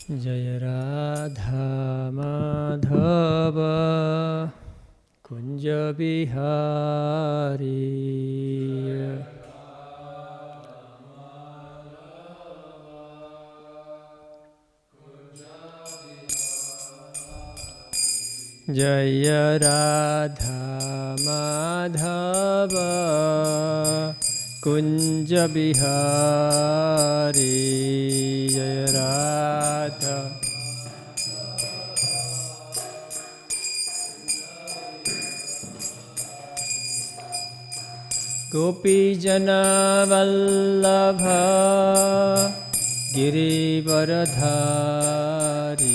Jaya Radha Madhava Kunja Bihari Jaya Radha Madhava Kunja Bihari Jaya Radha Gopi Jana Vallabha Girivaradhari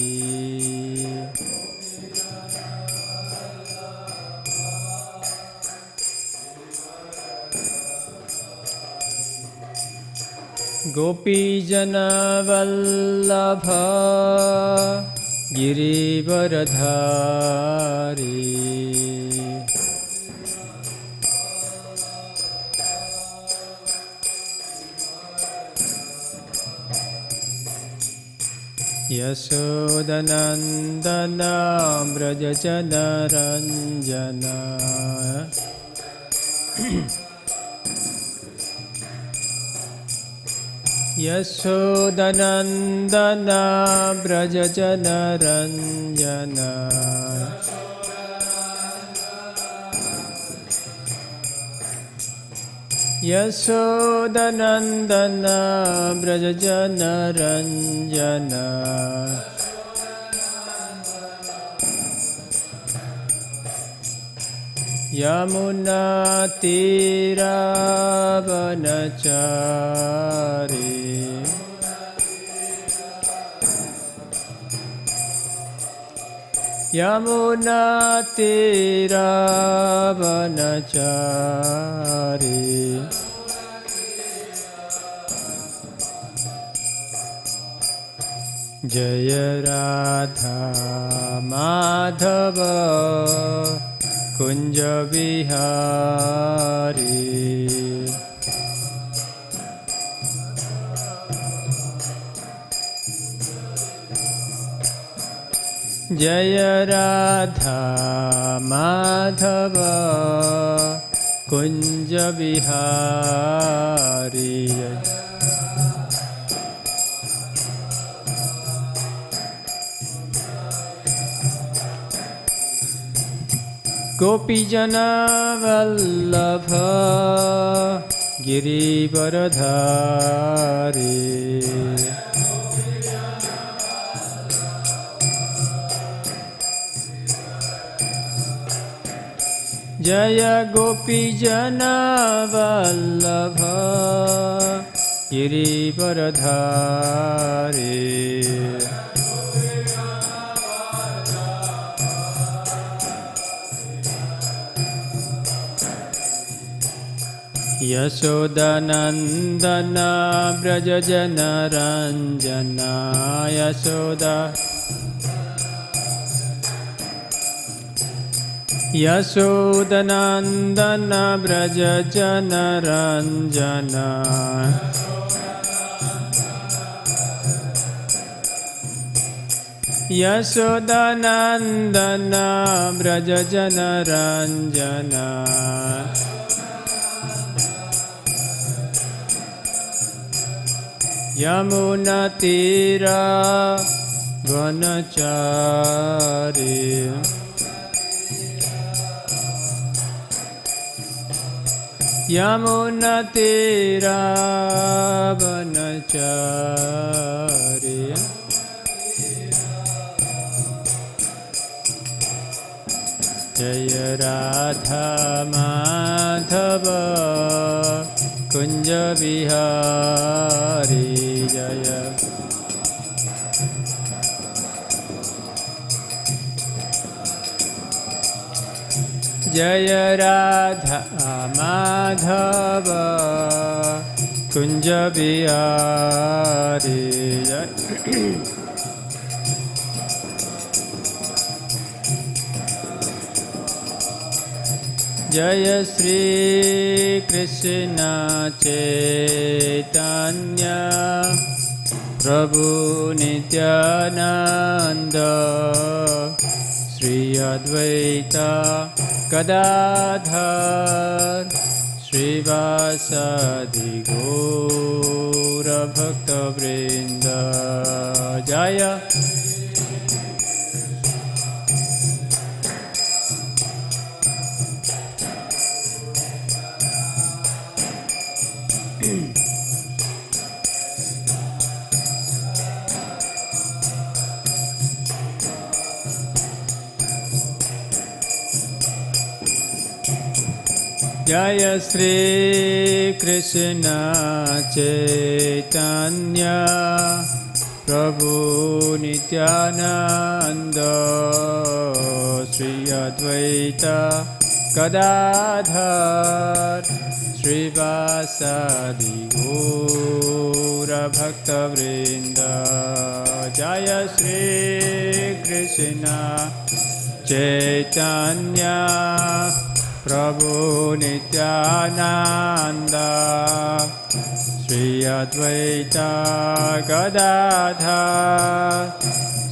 Gopi Jana Vallabha Girivaradhari Yasodanandana Brajajana Ranjana Yasodanandana Brajajana Ranjana Yasodanandana Brajajana Ranjana Yamuna Tira Vanachari Yamuna Tira Vanachari Jaya Radha Madhava Kunja Bihari Jaya Radha Madhava Kunja Bihari Gopi Jana Vallabha Girivaradhari Jaya Gopi Jana Vallabha Girivaradhari Yasodanandana Brajajana Ranjana Yasodanandana Brajajana Ranjana Yasodanandana Brajajana Ranjana Yamuna Tira Vanachari Yamuna Tira Vanachari Jaya Radha Madhava Kunja Bihari Jaya Jaya Radha Madhava Kunja Bihari Jaya Shri Krishna Chaitanya Prabhu Nityananda Sri Advaita Gadadhar Srivasadi Gaura Bhakta Vrinda Jaya Jaya Shri Krishna Chaitanya Prabhu Nityananda Sri Advaita Gadadhar Srivasadi Gaura Bhakta Vrinda Jaya Shri Krishna Chaitanya Prabhu Nityananda Sri Advaita Gadadhar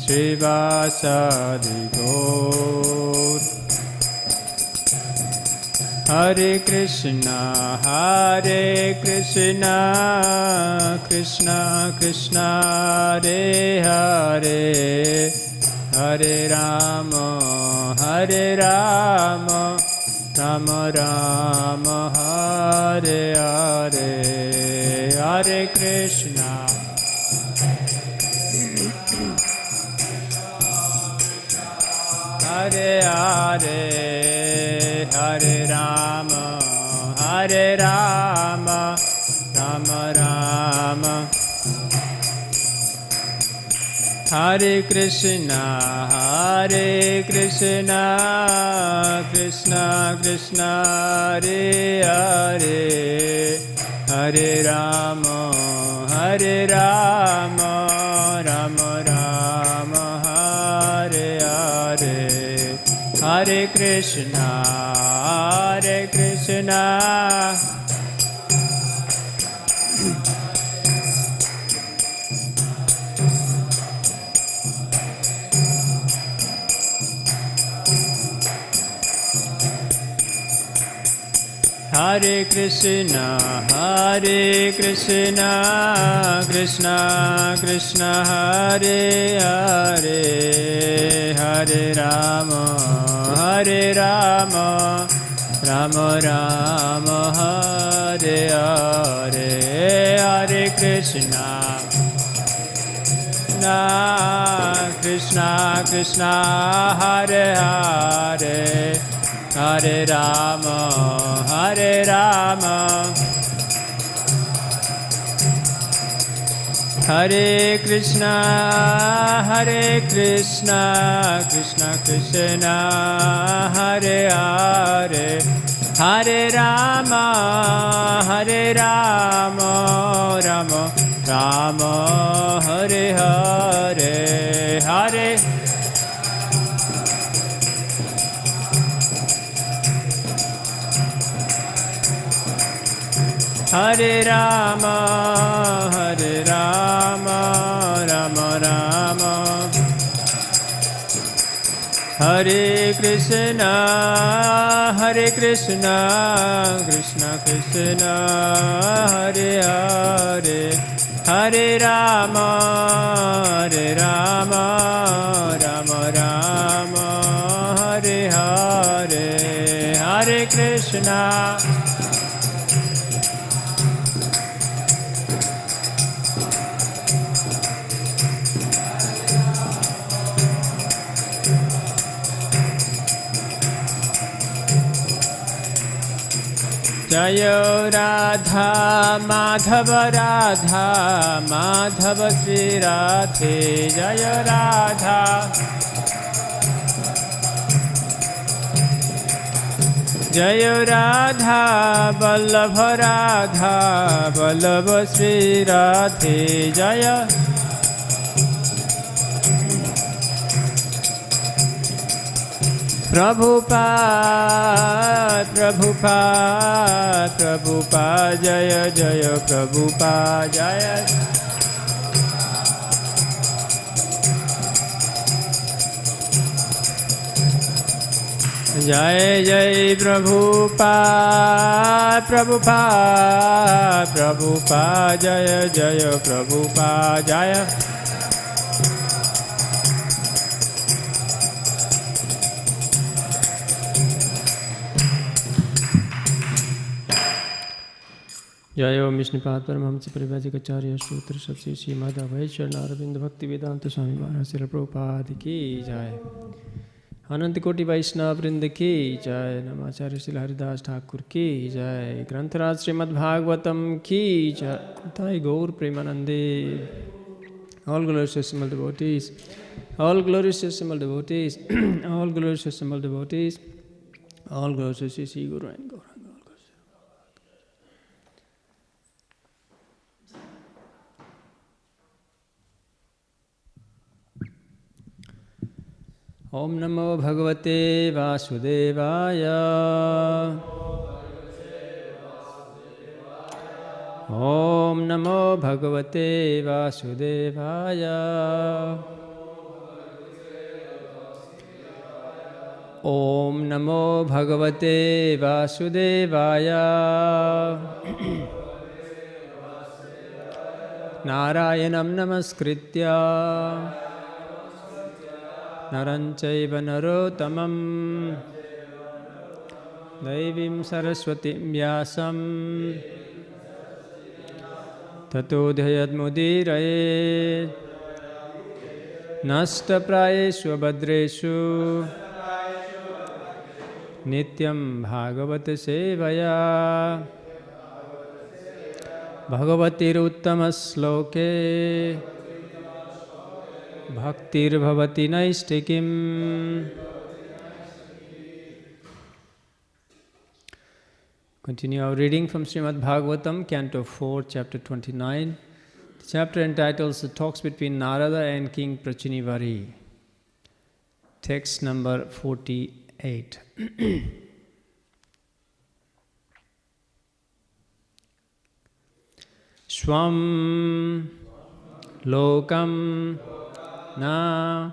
Srivasadi Gaur Hare Krishna Krishna Krishna Hare Hare Hare Rama Rama Rama Hare Hare Hare Krishna Hare Hare Hare Rama Rama Rama Hare Krishna Krishna Krishna Hare Hare Hare Rama Rama Rama Hare Hare Hare Krishna Hare Krishna Krishna Krishna Hare Hare Hare Rama Rama Rama Hare Hare Hare Krishna Krishna Krishna Hare Hare Hare Rama Hare Krishna Krishna Krishna Hare Hare Hare Rama Rama Rama Hare Hare Hare Hare Rama Rama Rama Hare Krishna Krishna Krishna Hare Hare Hare Rama Rama Rama Hare Hare Hare Krishna Jaya Radha Madhava Sri Radhe Jaya Radha Jaya Radha Vallabha Sri Radhe Jaya Prabhupada Jaya Jaya Prabhupada Jaya Jai Jai Prabhupada, Prabhupada, Prabhupada, Jaya Jaya Prabhupada, Jaya. Jai Om Vishnupad Paramahamsa Parivajikacharya Sutra Sapsi Śrīmad Bhāgavatam Bhaktivedanta Swami Maharaj Srila Prabhupada ki Jai. अनंत कोटि वैष्णव वृंद की जय। नमाचार्य श्री हरिदास ठाकुर की जय। ग्रंथराज श्रीमद् भागवतम की जय। ताई गौर प्रेमानंदे। All glorious assembled devotees, all glorious assembled devotees, all glorious assembled devotees, all glorious Sri Guru and Gauranga. Om Namo Bhagavate Vasudevaya. Om Namo Bhagavate Vasudevaya. Om Namo Bhagavate Vasudevaya. Narayanam Namaskritya Naranchaiva Narottamam Daivim Saraswatim Vyasam Tato Dhayadmudiraye Nasta Prayeshu Abhadreshu Nityam Bhagavata Sevaya Bhagavatir Uttamasloke Bhaktir Bhavati Naistikim. Continue our reading from Śrīmad Bhāgavatam, Canto 4, Chapter 29. The chapter entitled The Talks Between Narada and King Prachinivari. Text number 48. Swam Lokam Na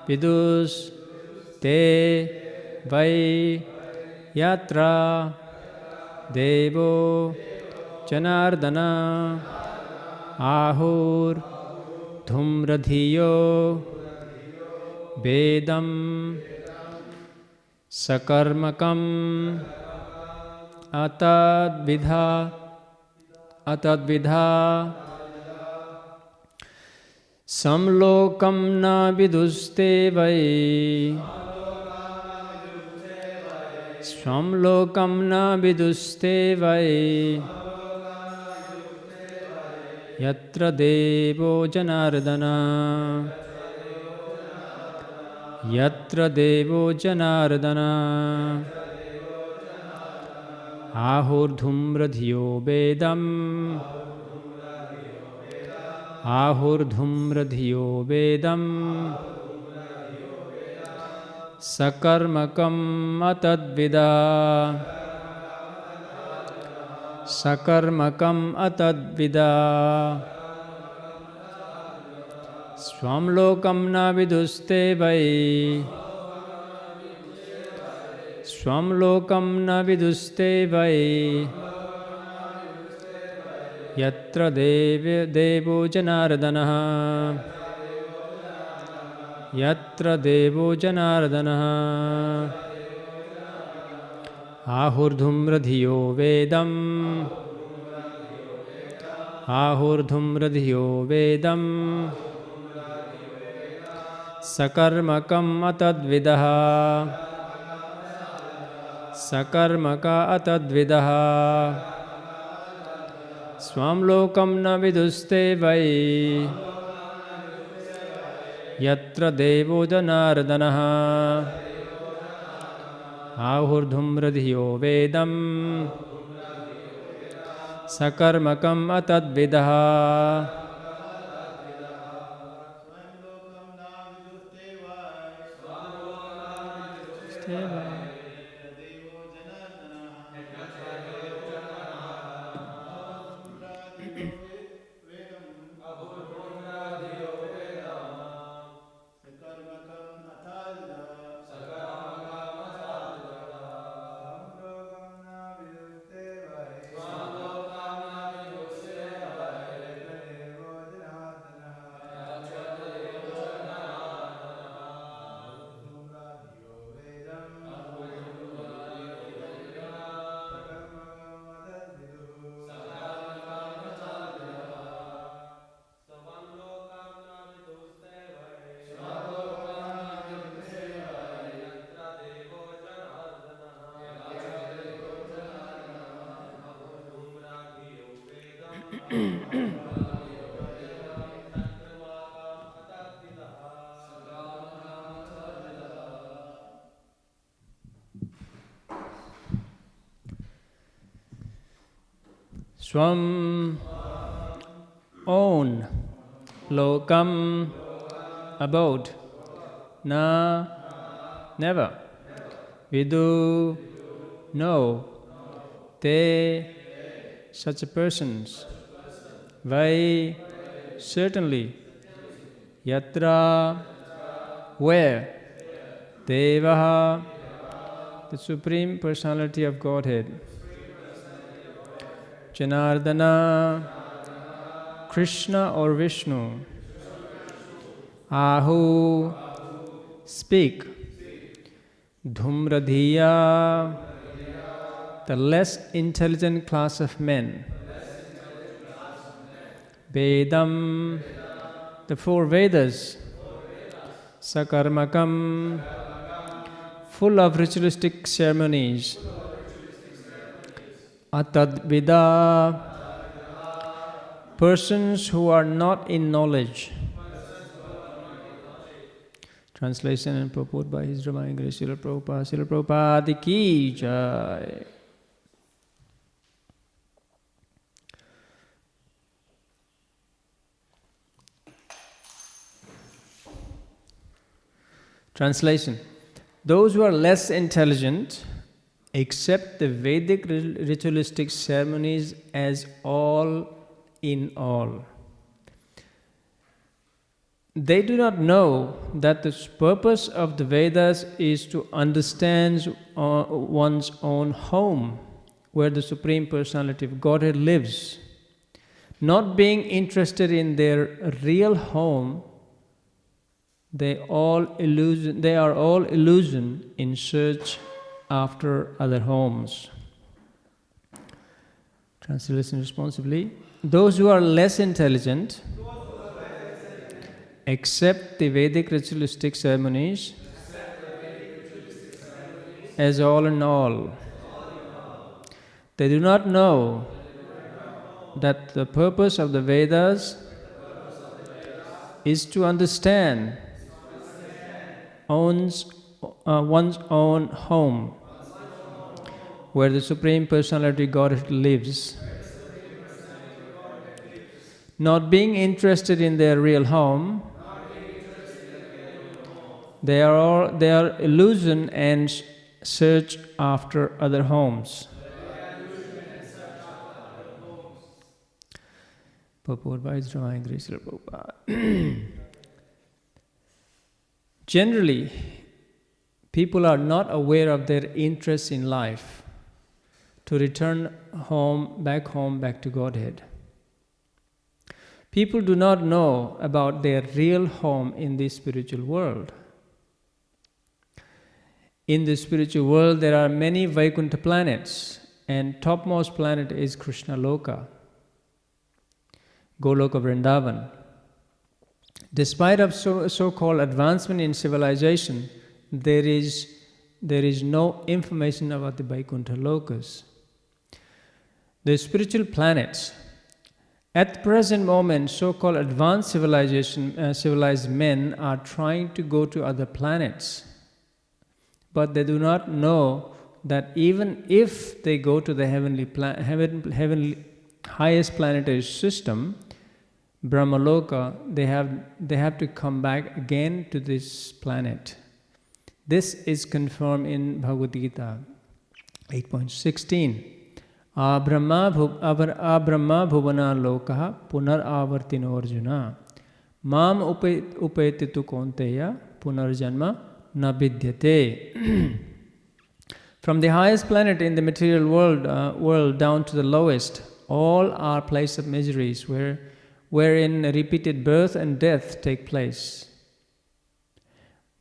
Vidus Te Vai Yatra Devo Janardana Ahur Dhumradhiyo Vedam Sakarmakam Atadvidha Samlokam na viduste vai Samlokam na viduste vai Yatra devo janardana Yatra devo janardana Ahurdhumradhiyo vedam Ahurdhumradhiyo vedam Sakarmakam atadvida Sakarmakam atadvida Swamlokam na viduste vai Swamlokam na viduste vai Yatra devo janardana Yatra devo janardana Ahurdhumradhiyo vedam Ahurdhumradhiyo vedam Sakarmakam atadvidaha Sakarmaka atadvidaha Swamlokam na viduste vai Yatra devo janardana Ahurdhumradhiyo vedam Sakarmakam atadvidaha Swam own lokam abode na never vidu no te such a persons vai certainly yatra where devaha the Supreme Personality of Godhead Janardana, Krishna or Vishnu, Ahu, speak, Dhumradhiya, the less intelligent class of men, Vedam, the four Vedas, Sakarmakam, full of ritualistic ceremonies, Atadvida, persons who are not in knowledge. Translation and purport by His Divine Grace Srila Prabhupada. Srila Prabhupada ki jai. Translation. Those who are less intelligent accept the Vedic ritualistic ceremonies as all in all. They do not know that the purpose of the Vedas is to understand one's own home, where the Supreme Personality of Godhead lives. Not being interested in their real home, they are all illusion in search after other homes. Translation responsibly. Those who are less intelligent accept the Vedic ritualistic ceremonies as all in all. They do not know that the purpose of the Vedas is to understand one's own home, where the Supreme Personality Godhead lives. Not being interested in their real home, they are illusion and search after other homes. Purport by His Divine Grace Srila Prabhupada. Generally, people are not aware of their interests in life to return back to Godhead. People do not know about their real home in the spiritual world. In the spiritual world, there are many Vaikuntha planets, and topmost planet is Krishna Loka, Goloka Vrindavan. Despite of so-called advancement in civilization, there is no information about the Vaikuntha Lokas. The spiritual planets, at the present moment, so-called advanced civilized men are trying to go to other planets, but they do not know that even if they go to the heavenly highest planetary system, Brahmaloka, they have to come back again to this planet. This is confirmed in Bhagavad Gita 8.16. Abrahma bhuvana lokaha punar avartino arjuna mam upetitu konteya punarjanma na vidyate. From the highest planet in the material world down to the lowest, all are places of miseries wherein repeated birth and death take place.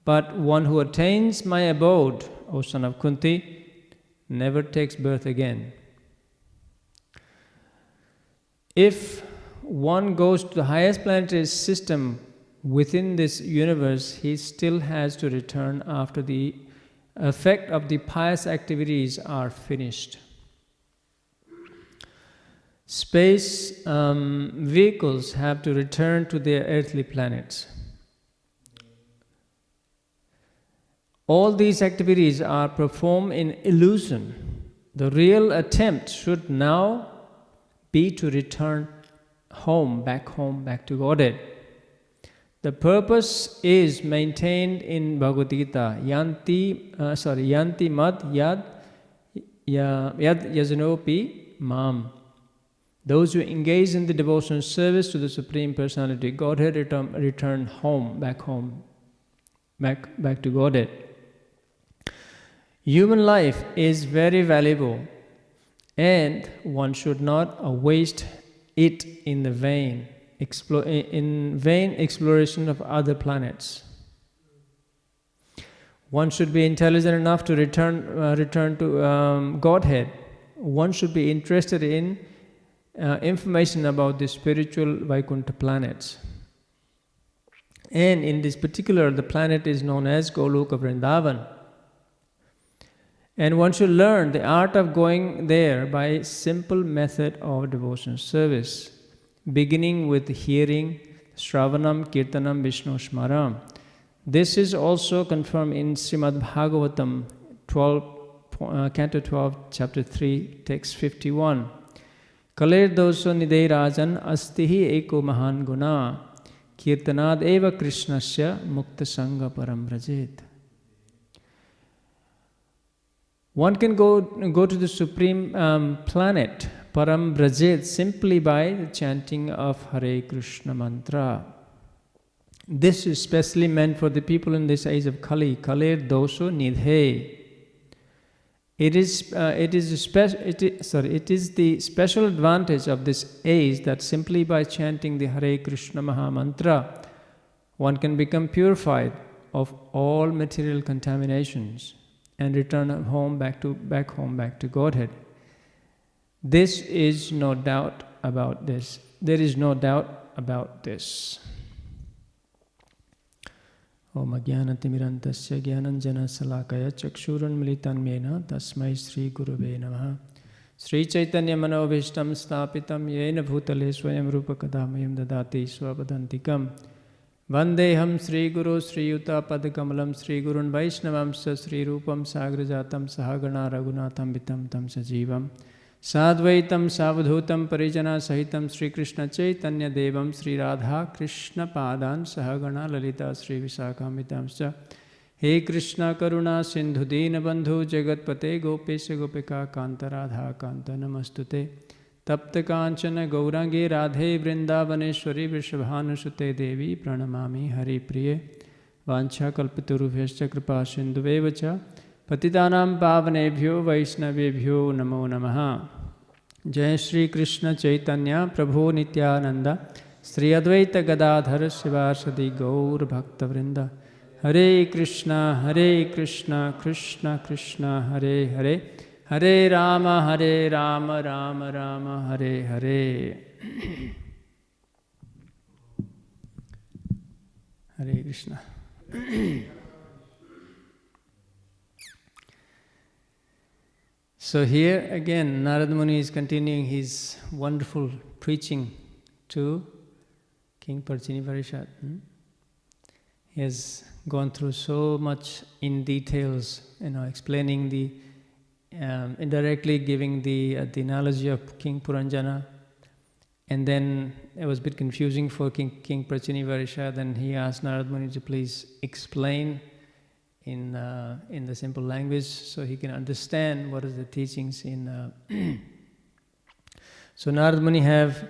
But one who attains my abode, O son of Kunti, never takes birth again. If one goes to the highest planetary system within this universe, he still has to return after the effect of the pious activities are finished. space vehicles have to return to their earthly planets. All these activities are performed in illusion. The real attempt should now be to return home, back to Godhead. The purpose is maintained in Bhagavad Gita. Yanti mad yad yajanopi mam. Those who engage in the devotional service to the Supreme Personality Godhead return home, back to Godhead. Human life is very valuable, and one should not waste it in the vain exploration of other planets. One should be intelligent enough to return to Godhead. One should be interested in information about the spiritual Vaikuntha planets. And in this particular, the planet is known as Goloka Vrindavan. And one should learn the art of going there by a simple method of devotional service, beginning with hearing, Shravanam, Kirtanam, Vishnu Smaram. This is also confirmed in Śrīmad Bhāgavatam 12, Canto 12, Chapter 3, Text 51. Kaler doso nidei rajan astihi eko mahan guna kirtanad eva krishnasya mukta sangha param vrajet. One can go to the supreme planet, Param Vrajet, simply by the chanting of Hare Krishna mantra. This is specially meant for the people in this age of Kali, Kaler Doso Nidhe. It is the special advantage of this age that simply by chanting the Hare Krishna Maha Mantra, one can become purified of all material contaminations and return back to Godhead. This is no doubt about this. There is no doubt about this. Om Ajnanatimirantasya Jnananjana Salakaya Chakshuran Militan Mena Tasmai Sri Gurave Namaha Sri Chaitanya Manobhishtam Stapitam Yena Bhutale Swayam Rupa Kadamayam Dadati Swapadantikam Vandeham Sri Guru Sri Yuta Padakamalam Sri Gurun Vaishnavam Sa Sri Rupam Sagrajatam Sahagana Raghunatham Vitam Tam Sajivam Sadvaitam Savadhutam Parijana Sahitam Sri Krishna Chaitanya Devam Sri Radha Krishna Padan Sahagana Lalita Sri Visakam Vitamscha He Krishna Karuna Sindhu Dina Bandhu Jagatpate Gopesha Gopika Kanta Radha Kanta Namastute Tapta Kanchana Gaurangi Radhe Vrindavaneshwari Vrishabhanusute Devi Pranamami Hari Priye Vancha Kalpaturubhyascha Kripa Sindhuvevacha Patitanam Pavanebhyo Vaishnavebhyo Namo Namaha Jai Shri Krishna Chaitanya Prabhu Nityananda Sri Advaita Gadadhar Sivasadi Gaur Bhakta Vrinda Hare Krishna Krishna Krishna Hare Hare Hare Rama Rama Rama Hare Hare Hare Krishna. So here again Narada Muni is continuing his wonderful preaching to King Parchini. He has gone through so much in details, explaining the indirectly giving the analogy of King Puranjana, and then it was a bit confusing for King Prachini. Then he asked Narada Muni to please explain in the simple language so he can understand what is the teachings in. So Narada Muni have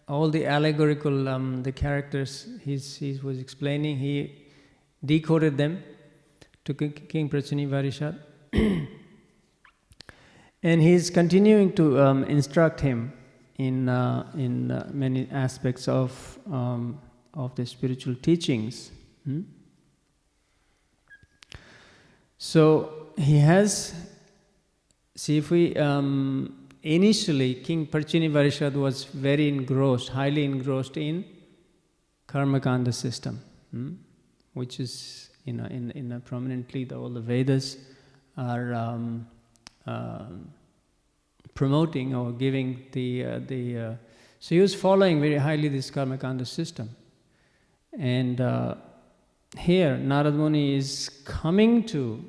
all the allegorical the characters he was explaining. He decoded them to King Prachini. And he's continuing to instruct him in many aspects of the spiritual teachings. So he has. See, if we initially King Parchini was very engrossed, highly engrossed in Karmakanda system, which is in prominently all the Vedas are promoting or giving so he was following very highly this Karmakanda system. And here Narad Muni is coming to,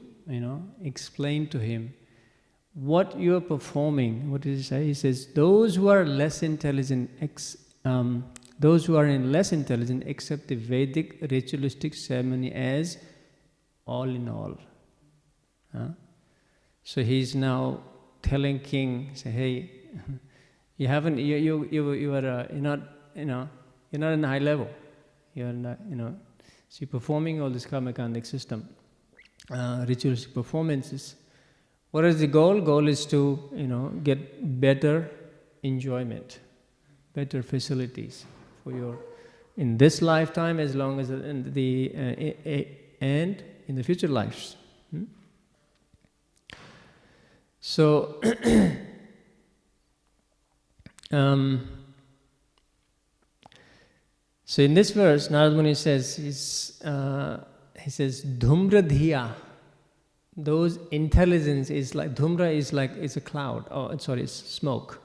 explain to him what you are performing. What does he say? He says, those who are less intelligent, those who are less intelligent accept the Vedic ritualistic ceremony as all in all. So he's now telling king, say, hey, you haven't, you're not in a high level. You're not, so you're performing all this karmakandic system, ritualistic performances. What is the goal? Goal is to, get better enjoyment, better facilities for your, in this lifetime as long as in the, and in the future lives. So, so in this verse, Narad Muni says, he says, Dhumra Dhiya, those intelligence is like, Dhumra is like, it's a cloud, it's smoke.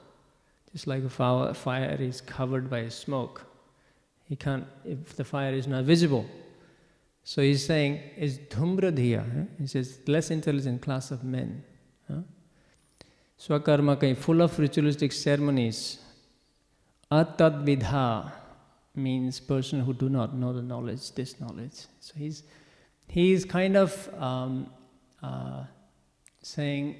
Just like a fire is covered by smoke. He can't, if the fire is not visible. So he's saying, is Dhumra Dhiya, he says, less intelligent class of men. Swakarma kai, full of ritualistic ceremonies. Atad vidha means person who do not know the knowledge, this knowledge. So he's kind of saying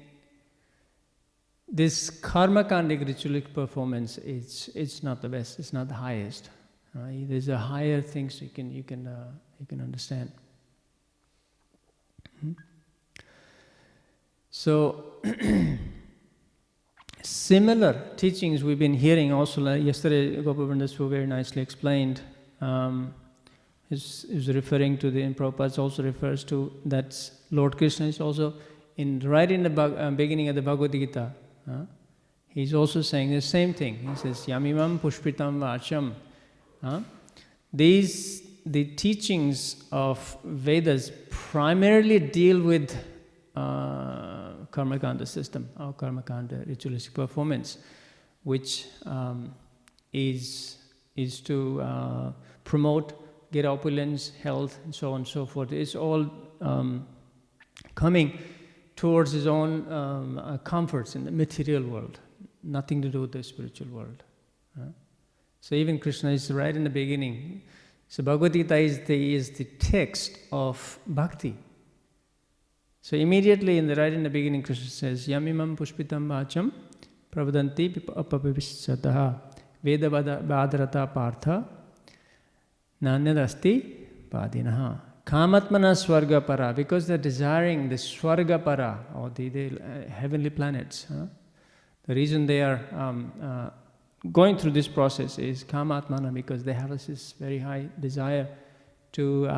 this karmakandic ritualistic performance it's not the best, it's not the highest. There's a higher things you can understand. So similar teachings we've been hearing also. Yesterday, Gopavrindas very nicely explained. Is referring to and Prabhupada also refers to that Lord Krishna is also right in the beginning of the Bhagavad Gita. He's also saying the same thing. He says, Yamimam pushpitam vacham. The teachings of Vedas primarily deal with Karmakanda system, or Karmakanda ritualistic performance, which is to promote, get opulence, health, and so on and so forth. It's all coming towards his own comforts in the material world, nothing to do with the spiritual world. So even Krishna is right in the beginning. So Bhagavad Gita is the text of bhakti. So immediately in the beginning, Krishna says, Yamimam pushpitam vacham pravadanti apapavishataha veda bhadrata partha nanyadasti padinaha. Kamatmana swarga para, because they're desiring the swarga para, or the heavenly planets. The reason they are going through this process is kamatmana, because they have this very high desire to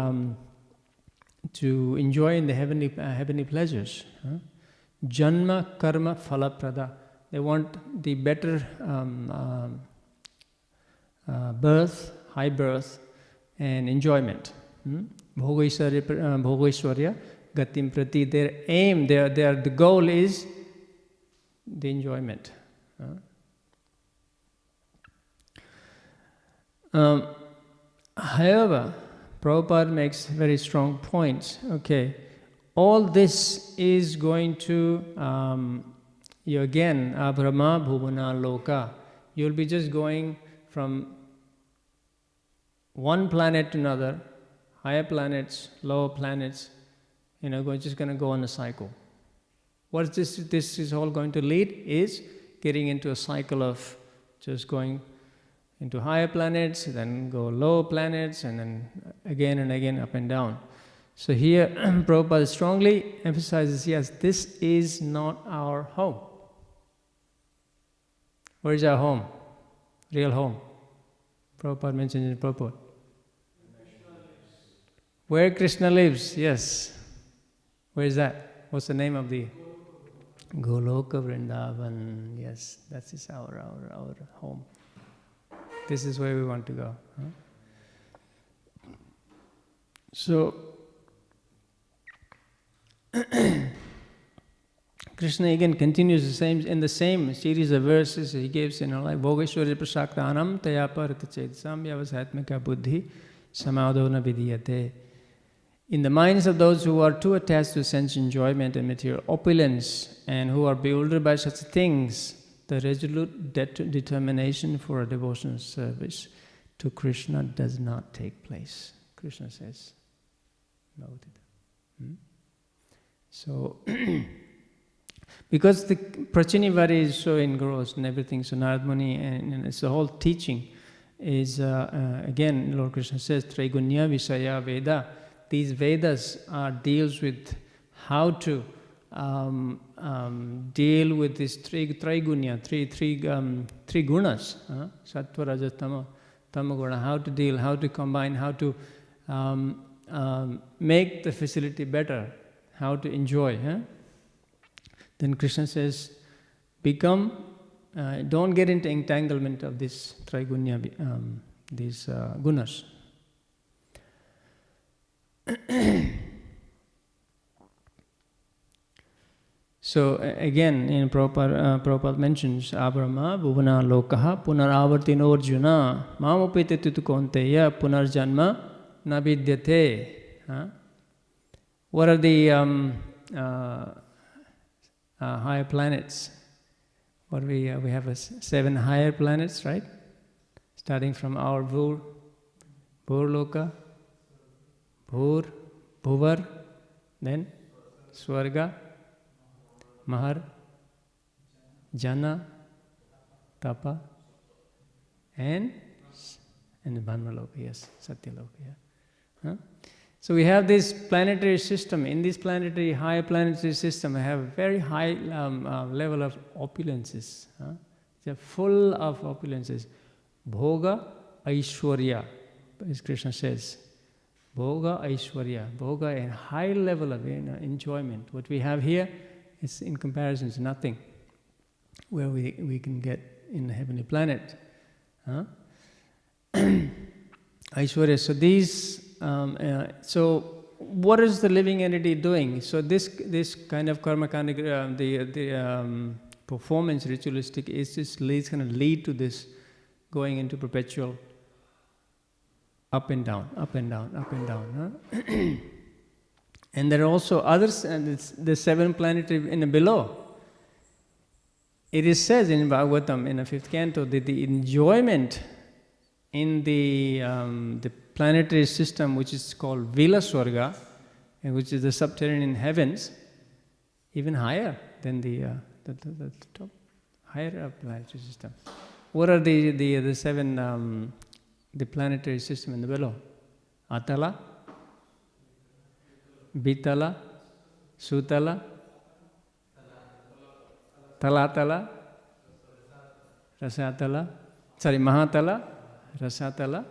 enjoy in the heavenly pleasures. Janma karma phala prada. They want the better birth, high birth, and enjoyment. Bhogaishwarya gatim prati. Their aim, the goal is the enjoyment. However, Prabhupada makes very strong points. Okay, all this is going to, you again, Abrahma Bhuvana Loka. You'll be just going from one planet to another, higher planets, lower planets, just going to go on a cycle. What this is all going to lead is getting into a cycle of just going into higher planets, then go lower planets, and then again and again up and down. So here Prabhupada strongly emphasizes, yes, this is not our home. Where is our home? Real home. Prabhupada mentioned in Prabhupada. Where Krishna lives, yes. Where is that? What's the name of the? Goloka Vrindavan. Yes, that is our home. This is where we want to go. So, Krishna again continues in the same series of verses he gives, like Bhogeshwari Prasaktanam Taya Parita Chedasam Yavasatmika Buddhi Samadona Vidiyate. In the minds of those who are too attached to sense enjoyment and material opulence and who are bewildered by such things, the resolute determination for a devotional service to Krishna does not take place. Krishna says, no. So, because the Prachinivari is so engrossed in everything, so Narad Muni and it's the whole teaching is, again, Lord Krishna says, Traigunya Visaya Veda. These Vedas deals with how to deal with these three gunas, Sattva, Rajas, Tamaguna, how to deal, how to combine, how to make the facility better, how to enjoy. Then Krishna says, don't get into entanglement of this Traigunya, these gunas. So again, Prabhupada mentions Abrahma, Bhuvana Lokaha, Punaravartino Arjuna, Mamupete Tutukonteya, Punarjanma Navidyate. What are the higher planets? What we have 7 higher planets, right? Starting from our Bhurloka, Bhur, Bhuvar, then Swarga, Mahar, Jana, Tapa, and Brahmaloka, yes, Satyaloka. So we have this planetary system. In this high planetary system, we have very high level of opulences. They're full of opulences. Bhoga Aishwarya, as Krishna says. Bhoga Aishwarya, Bhoga, a high level of enjoyment. What we have here is, in comparison, is nothing where we can get in the heavenly planet. Aishwarya. So these, so what is the living entity doing? So this kind of karmakanda, the performance ritualistic is just going to lead to this going into perpetual up and down, up and down, up and down. And there are also others, and it's the 7 planetary in the below. It is said in Bhagavatam, in the 5th canto, that the enjoyment in the planetary system, which is called Vila Swarga, and which is the subterranean heavens, even higher than the top, higher planetary system. What are the 7 the planetary system in the below? Atala, Bitala, Sutala, Talatala, Rasatala, Mahatala, Rasatala,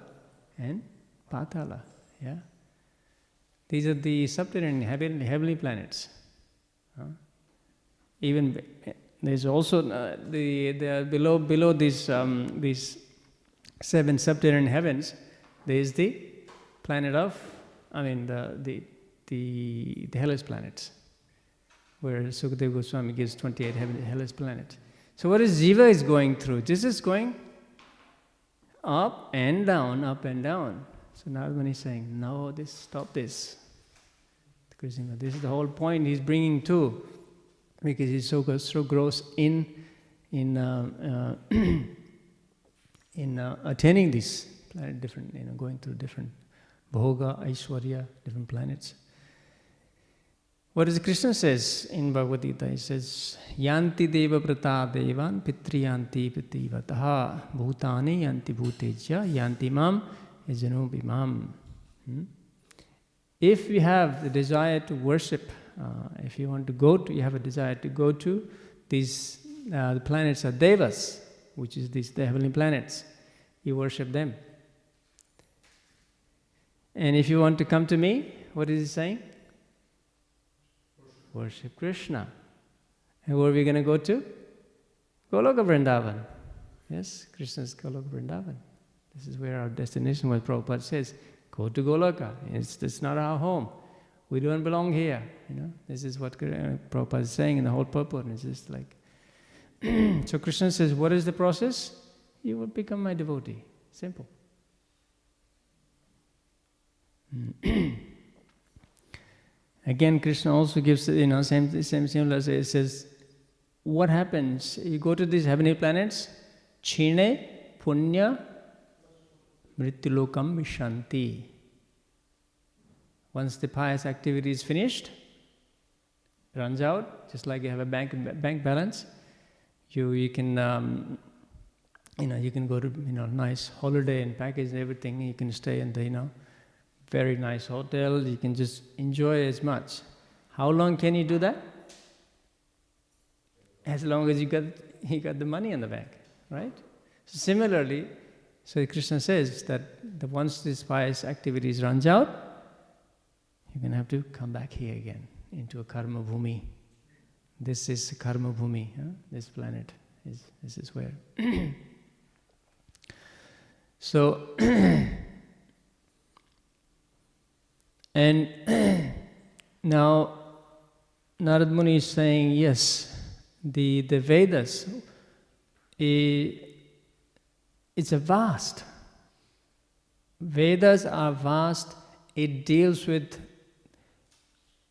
and Patala. Yeah, these are the subterranean heavenly planets. Even there's also the below these 7 subterranean heavens. There is the planet of, the hellish planets, where Sukadeva Swami gives 28 hellish planets. So what is Jiva is going through? This is going up and down, up and down. So Narad Muni is saying, no, stop this. This is the whole point he's bringing to, because he's so gross in attaining this planet, different, going through different Bhoga, Aishwarya, different planets. What does Krishna says in Bhagavad Gita? He says, Yanti deva prata devan pitriyanti pitivataha bhutani yanti bhuteja yanti mam yajano bimam. If you have the desire to worship, if you want to you have a desire to go to these, the planets are devas, which is the heavenly planets, you worship them. And if you want to come to me, what is he saying? Worship Krishna. And where are we going to go to? Goloka Vrindavan. Yes, Krishna's Goloka Vrindavan. This is where our destination, what Prabhupada says, go to Goloka. It's not our home. We don't belong here. This is what Prabhupada is saying in the whole purport. It's just like, so Krishna says, what is the process? You will become my devotee. Simple. Again, Krishna also gives, same similar. It says, what happens? You go to these heavenly planets, Chine, Punya, Mrityulokam Vishanti. Once the pious activity is finished, runs out, just like you have a bank balance, you can you can go to nice holiday and package and everything. You can stay in the very nice hotel. You can just enjoy as much. How long can you do that? As long as you got the money in the bank, right? So similarly, so Krishna says that once this pious activities runs out, you're going to have to come back here again into a karma bhumi. This is karma bhumi. This planet this is where. So, and now Narad Muni is saying, yes, the Vedas, it's a vast. Vedas are vast. It deals with,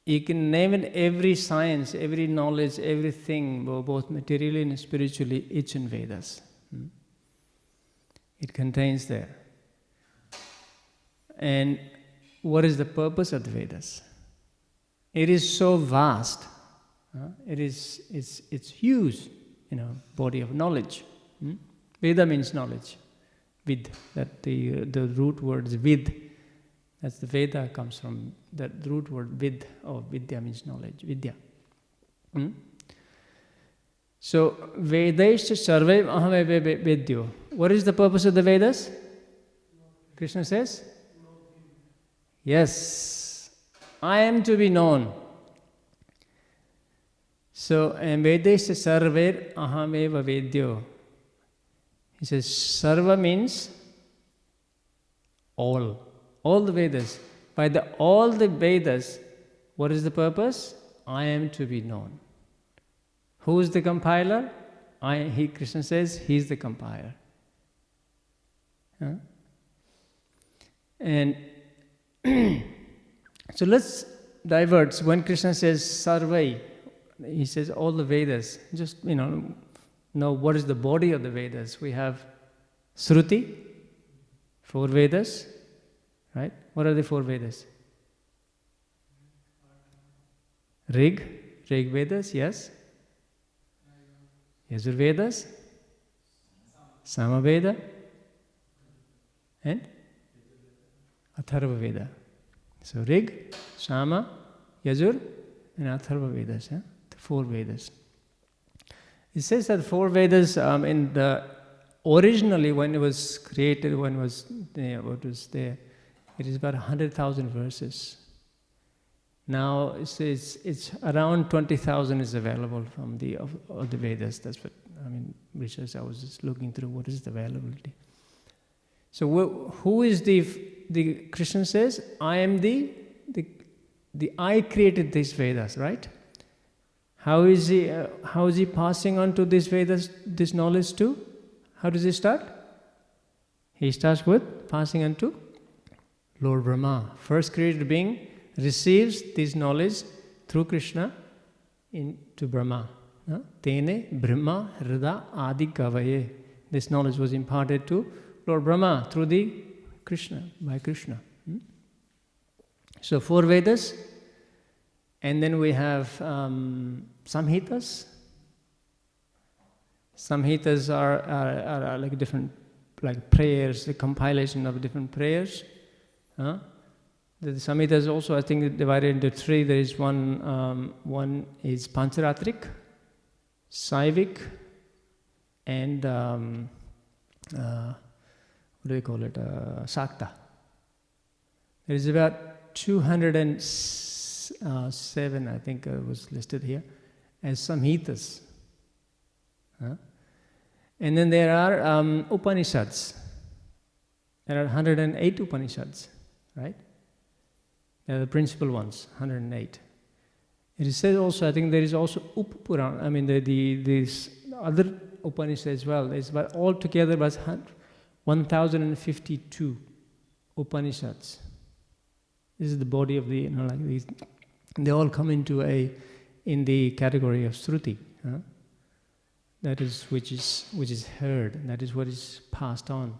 you can name it, every science, every knowledge, everything, both materially and spiritually, it's in Vedas. It contains there. And what is the purpose of the Vedas? It is so vast. It's huge, body of knowledge. Veda means knowledge. Vid, that the root word is vid. That's the Veda comes from that root word vid, or vidya means knowledge, vidya. So, Vedescha sarve ahame vedyo. What is the purpose of the Vedas? Krishna says? Yes, I am to be known. So, Vedescha sarve ahame vedyo. He says, sarva means all the Vedas. By all the Vedas, what is the purpose? I am to be known. Who is the compiler? Krishna says, he is the compiler. And so let's divert. When Krishna says sarvai, he says all the Vedas. Just, know what is the body of the Vedas. We have Shruti, 4 Vedas, right? What are the 4 Vedas? Rig Vedas, yes. Yajur Vedas, Sama Veda, and Atharva Veda. So Rig, Sama, Yajur, and Atharva Vedas, the 4 Vedas. It says that 4 Vedas originally when it was created, what was there, it is about 100,000 verses. Now it's around 20,000 is available from of the Vedas. That's what research. I was just looking through what is the availability. So who is the Krishna says, I am the I created these Vedas, right? How is he passing on to these Vedas, this knowledge to? How does he start? He starts with passing on to Lord Brahma. First created being receives this knowledge through Krishna into Brahma. Tene Brahma Hrida Adi Kavaye. This knowledge was imparted to Lord Brahma through by Krishna. So 4 Vedas, and then we have Samhitas. Samhitas are like different, like prayers, the compilation of different prayers. The Samhitas also, I think, divided into 3. There is one is Pancharatrik, Saivik, and what do they call it? Sakta. There is about 207, I think, was listed here as Samhitas. And then there are Upanishads. There are 108 Upanishads, right? They are the principal ones, 108. It is said also, I think there is also Up-Purana, I mean these other Upanishads as well. It's about altogether about 1052 Upanishads. This is the body of the, like these, they all come in the category of Shruti. That is which is heard, that is what is passed on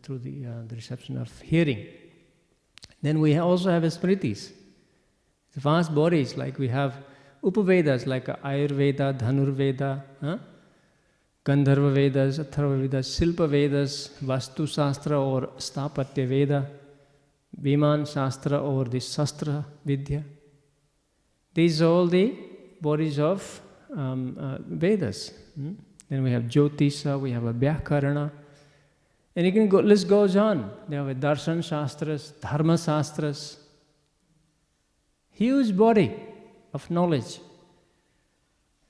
through the reception of hearing. Then we also have Smritis, the vast bodies, like we have Upavedas like Ayurveda, Dhanurveda, Gandharva Vedas, Atharva Vedas, Silpa Vedas, Vastu Shastra or Stapatya Veda, Viman Shastra or the Shastra Vidya. These are all the bodies of Vedas. Then we have Jyotisha, we have a Vyakarana, and you can go, list goes on. They have a Darshan Shastras, Dharma Shastras, huge body of knowledge.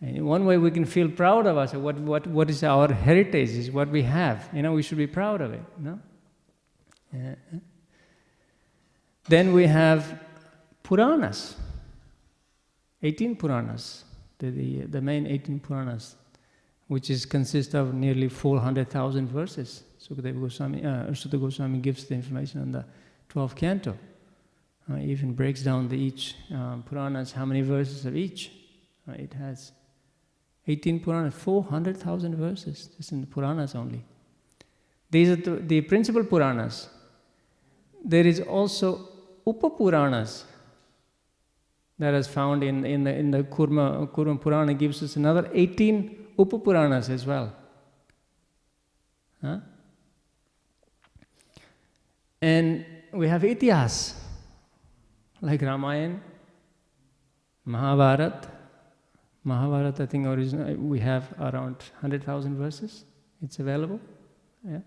And in one way we can feel proud of us. What is our heritage, is what we have. We should be proud of it. Then we have Puranas, 18 Puranas, the main 18 Puranas, which consists of nearly 400,000 verses. Sukadeva Goswami gives the information on the 12th canto. Even breaks down each Puranas, how many verses of each it has. 18 Puranas, 400,000 verses, just in the Puranas only. These are the principal Puranas. There is also Upa-Puranas that is found in the Kurma Purana, gives us another 18 Upa-Puranas as well. And we have Itihas, like Ramayana, Mahabharata. Mahabharata, I think originally we have around 100,000 verses. It's available. Yeah.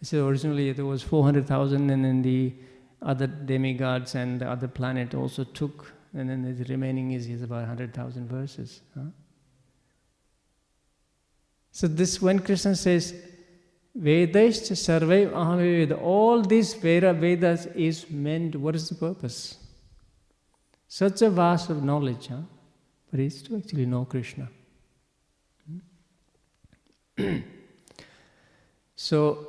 So originally there was 400,000, and then the other demigods and the other planet also took, and then the remaining is about 100,000 verses. So this, when Krishna says, Vedaischa sarve ahameveda, all these Vedas is meant, what is the purpose? Such a vast of knowledge, but it's to actually know Krishna. So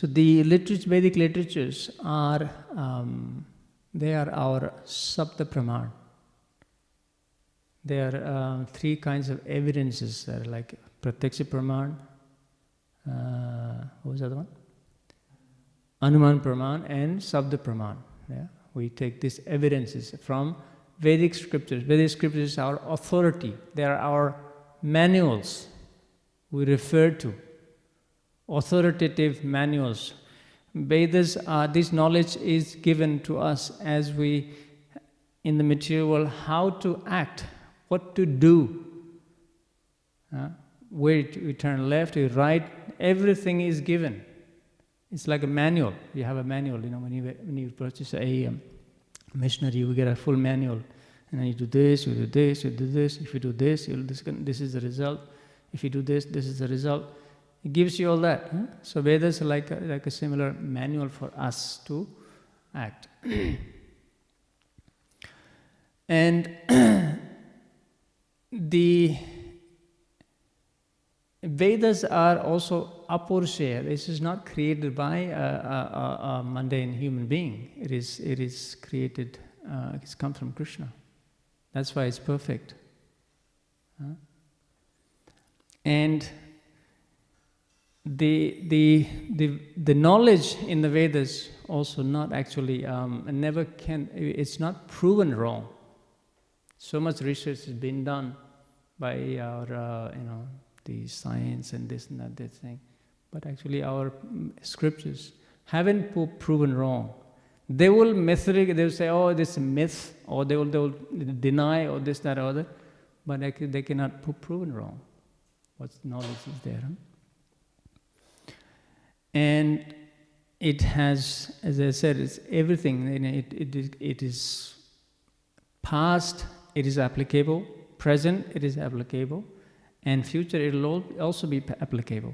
the Vedic literatures are, they are our Sabda Praman. There are three kinds of evidences that are like Pratyaksha Praman, what was the other one? Anuman Praman and Sabda Praman. Yeah? We take these evidences from Vedic scriptures. Vedic scriptures are our authority. They are our manuals we refer to. Authoritative manuals. Vedas this knowledge is given to us as we, in the material world, how to act, what to do, where to turn left, to right, everything is given. It's like a manual. You have a manual, when you purchase a missionary, you get a full manual. And then you do this, you do this, you do this. If you do this, this is the result. If you do this, this is the result. It gives you all that. So Vedas are like a similar manual for us to act. And the Vedas are also Apurusheya. This is not created by a mundane human being. It is created, it's come from Krishna. That's why it's perfect. And the knowledge in the Vedas also not actually it's not proven wrong. So much research has been done by our the science and this and that thing, but actually our scriptures haven't proven wrong. They will say, oh, this is a myth, or they will deny, or this, that, or other, but they cannot be proven wrong. What knowledge is there? And it has, as I said, it's everything. It is past, it is applicable. Present, it is applicable. And future, it will also be applicable.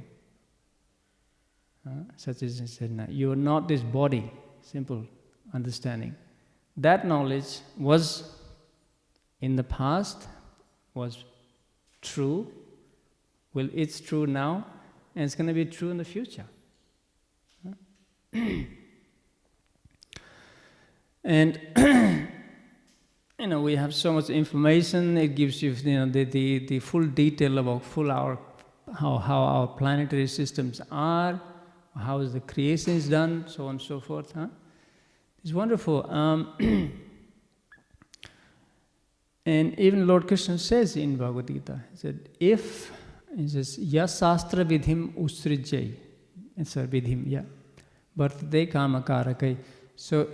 Such as I said now, you are not this body. Simple. understanding. That knowledge was in the past, was true, well, it's true now, and it's going to be true in the future. And we have so much information. It gives you, the full detail about how our planetary systems are, how is the creation is done, so on and so forth. It's wonderful. And even Lord Krishna says in Bhagavad Gita, he said, he says, yasastra vidhim usrijay. It's a vidhim, yeah. Birthday kamakarakai. So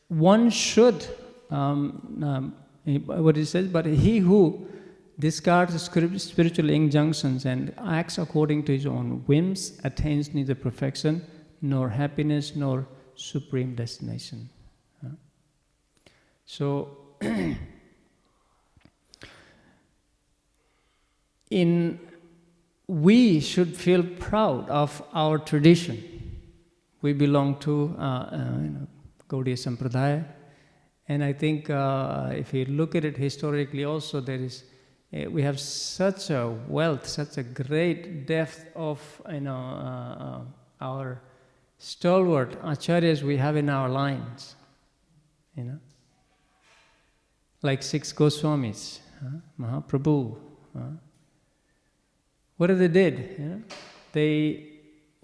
one should, what he says, but he who discards spiritual injunctions and acts according to his own whims attains neither perfection, nor happiness, nor supreme destination. So, we should feel proud of our tradition. We belong to Gaudiya Sampradaya, and I think if you look at it historically also, we have such a wealth, such a great depth of our stalwart acharyas we have in our lines, like 6 Goswamis, Mahaprabhu. What they did? They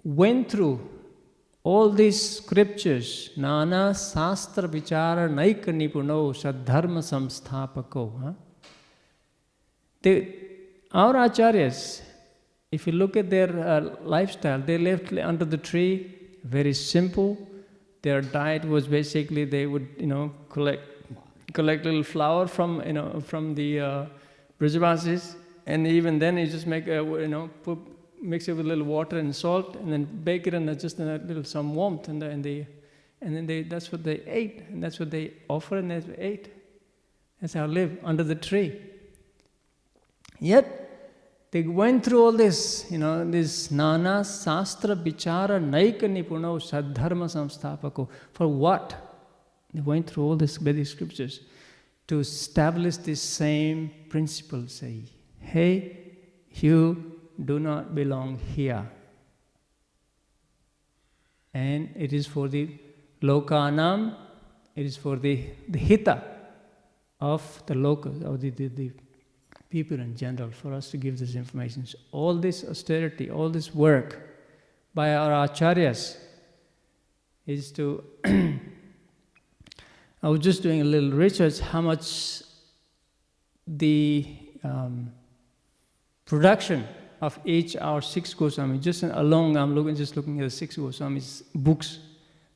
went through all these scriptures, Nana Sastra Vichara Naika Nipuno Sadharma Samsthapako. Our acharyas, if you look at their lifestyle, they lived under the tree, very simple. Their diet was basically they would collect little flour from the Brajavasis, and even then you just make mix it with a little water and salt, and then bake it in just a little some warmth, and then that's what they ate, and that's what they offered, and that's what they ate. That's how they live under the tree. Yet they went through all this, this Nana Sastra Bichara Naika Nipuno Sadharma Samsthapako. For what? They went through all these Vedic scriptures to establish this same principle. Say, hey, you do not belong here. And it is for the lokanam, it is for the hita of the locals, or the people in general, for us to give this information. So all this austerity, all this work by our acharyas is to I was just doing a little research how much the production of each our 6 Goswamis, just along I'm looking at the 6 Goswamis books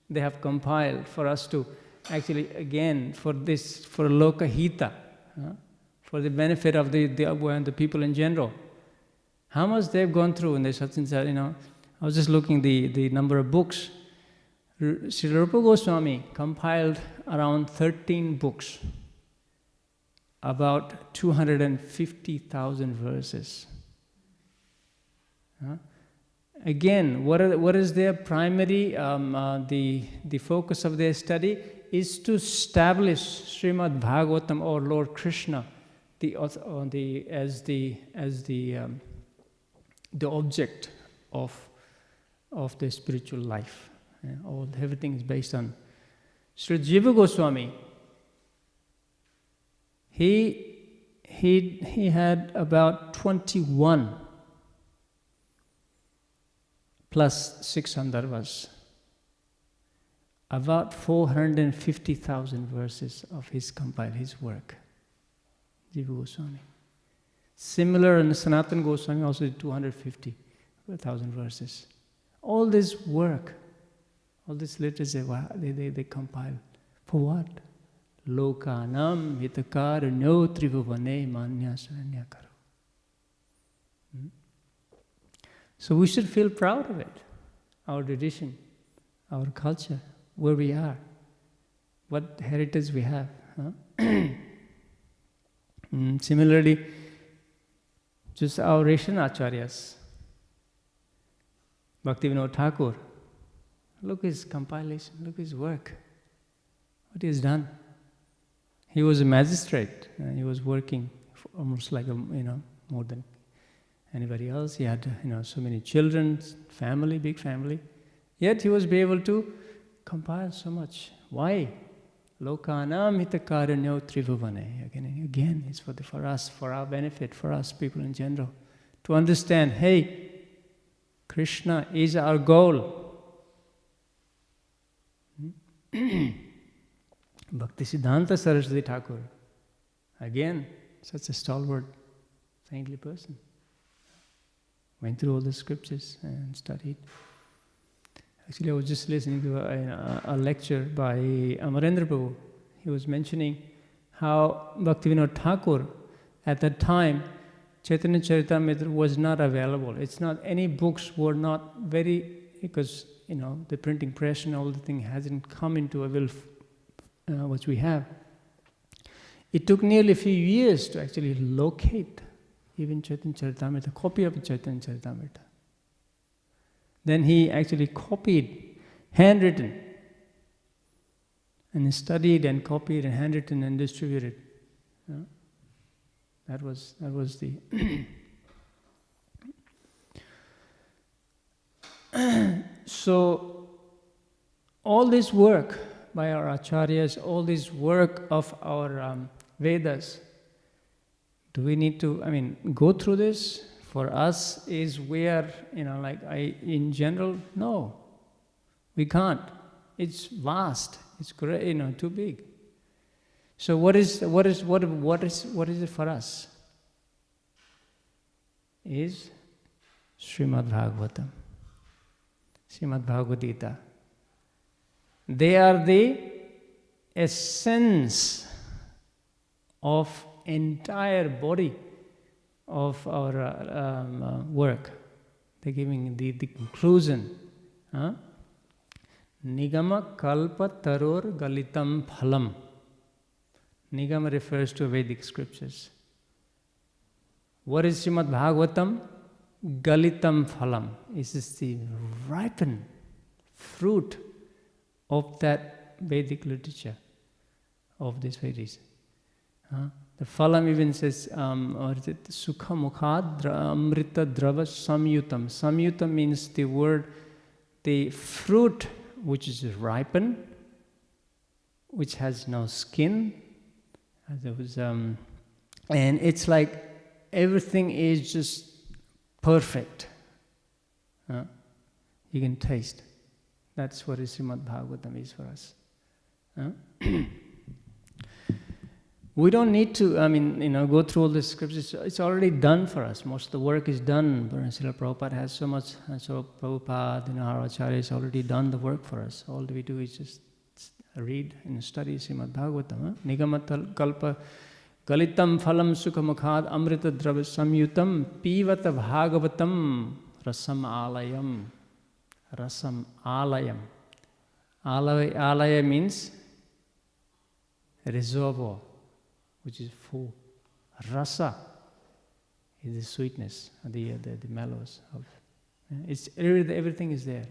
they have compiled for us to actually, again, for lokahita, for the benefit of the people in general. How much they've gone through in this, I was just looking the number of books. Sri Rupa Goswami compiled around 13 books, about 250,000 verses. Again, what is their primary, the focus of their study is to establish Śrīmad Bhāgavatam or Lord Krishna as the object of the spiritual life. Everything is based on Sri Jiva Goswami. He had about 21 plus 6 Sandarbhas, about 450,000 verses of his work. Jiva Goswami. Similar in Sanatana Goswami also did 250,000 verses. All this work, all this literature, they compile. For what? Lokanam hitakarunyo tribhuvane manya saranyakaro. So we should feel proud of it, our tradition, our culture, where we are, what heritage we have. Similarly, just our Russian acharyas, Bhaktivedanta Thakur, look his compilation, look his work. what he has done. He was a magistrate. He was working almost like more than anybody else. He had so many children, family, big family. Yet he was able to compile so much. Why? Lokanam hitakaranyau tribhuvane. Again and again, it's for us, for our benefit, for us people in general. To understand, hey, Krishna is our goal. Bhaktisiddhanta Saraswati Thakur, again, such a stalwart, saintly person. Went through all the scriptures and studied. Actually, I was just listening to a lecture by Amarendra Prabhu. He was mentioning how Bhaktivedanta Thakur, at that time, Chaitanya Charitamrita was not available. It's not, any books were not very, because, the printing press and all the thing hasn't come into what we have. It took nearly a few years to actually locate even Chaitanya Charitamrita, copy of Chaitanya Charitamrita. Then he actually copied, handwritten, and he studied and copied and handwritten and distributed. That was the So all this work by our acharyas, all this work of our Vedas, do we need to, go through this? For us, is where, in general, no. We can't. It's vast. It's great, too big. So what is it for us? Is Śrīmad Bhāgavatam, Śrīmad Bhagavad Gita. They are the essence of entire body of our work. They're giving the conclusion. Nigama kalpa taror galitam phalam. Nigama refers to Vedic scriptures. What is Śrīmad Bhāgavatam? Galitam phalam. This is the ripened fruit of that Vedic literature, of these Vedas. The phalam even says, Sukha mukhad amrita drava samyutam. Samyutam means the fruit which is ripened, which has no skin. And it's like everything is just perfect. You can taste. That's what Śrīmad Bhāgavatam is for us. We don't need to, go through all the scriptures. It's already done for us. Most of the work is done. Srila Prabhupada has so much, and so Prabhupada, our Acharya has already done the work for us. All we do is just read and study Śrīmad Bhāgavatam. Nigamatal kalpa galitam phalam sukha mukhad amrita drava samyutam pivata bhagavatam rasam alayam. Rasam alayam. Alaya means reservoir, which is full. Rasa is the sweetness, the mellows of. It's everything is there.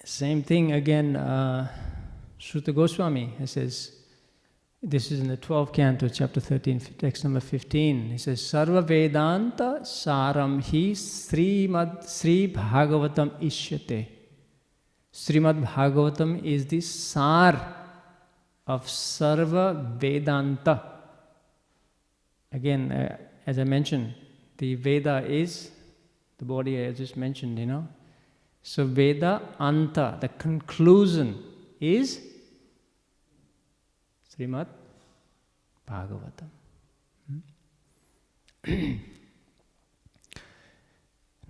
Same thing again. Sruta Goswami says. This is in the 12th canto, chapter 13, text number 15. He says, Sarva Vedanta Saram hi Sri Bhagavatam Ishyate. Śrīmad Bhāgavatam is the sar of Sarva Vedanta. Again, as I mentioned, the Veda is the body I just mentioned, So Veda Anta, the conclusion is Śrīmad Bhāgavatam.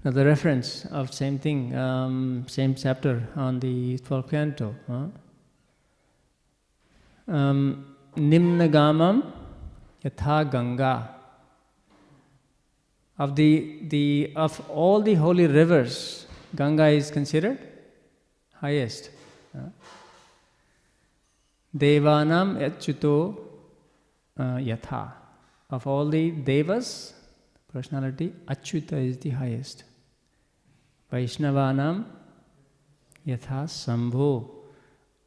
Now the reference of same thing, same chapter on the 12th canto. Nimnagamam yatha Ganga. Of all the holy rivers, Ganga is considered highest. Devanam Achyuto Yatha. Of all the Devas, personality, Achyuta is the highest. Vaishnavanam yatha Sambho.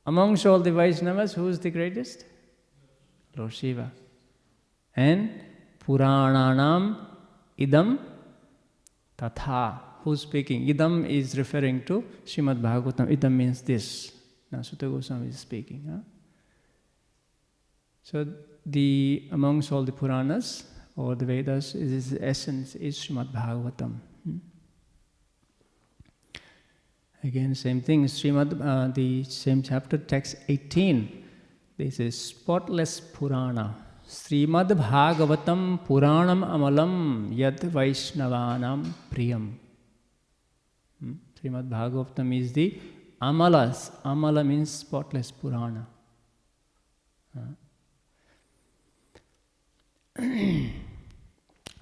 Amongst all the Vaishnavas, who is the greatest? Lord Shiva. And Purananam idam tatha. Who's speaking? Idam is referring to Śrīmad Bhāgavatam. Idam means this. Now Sutta Goswami is speaking. Huh? So amongst all the Puranas or the Vedas, the essence is Śrīmad Bhāgavatam. Again, same thing. The same chapter, text 18. This is spotless Purana. Śrīmad Bhāgavatam Puranam Amalam Yad Vaishnavanam Priyam. Śrīmad Bhāgavatam is the Amalas. Amala means spotless Purana.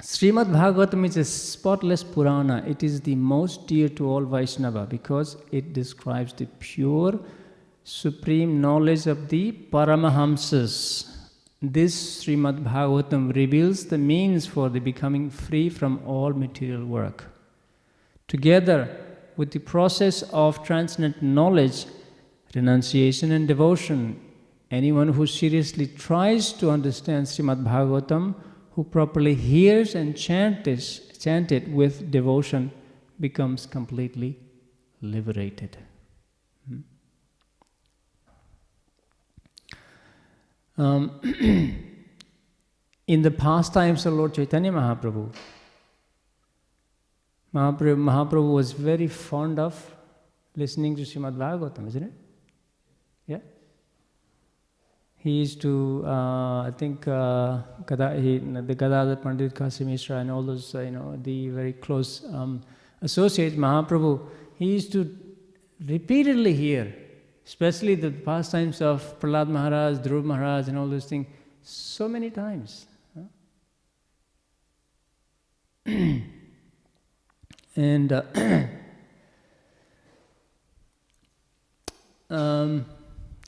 Śrīmad Bhāgavatam is a spotless Purana. It is the most dear to all Vaishnava because it describes the pure, supreme knowledge of the Paramahamsas. This Śrīmad Bhāgavatam reveals the means for the becoming free from all material work. Together with the process of transcendent knowledge, renunciation and devotion, anyone who seriously tries to understand Śrīmad Bhāgavatam, who properly hears and chant it with devotion, becomes completely liberated. In the pastimes of Lord Chaitanya Mahaprabhu, Mahaprabhu was very fond of listening to Śrīmad Bhāgavatam, isn't it? Yeah? He used to, I think, the Gadadhar Pandit, Kasi Mishra, and all those, the very close associates, Mahaprabhu, he used to repeatedly hear, especially the pastimes of Prahlad Maharaj, Dhruv Maharaj, and all those things, so many times. And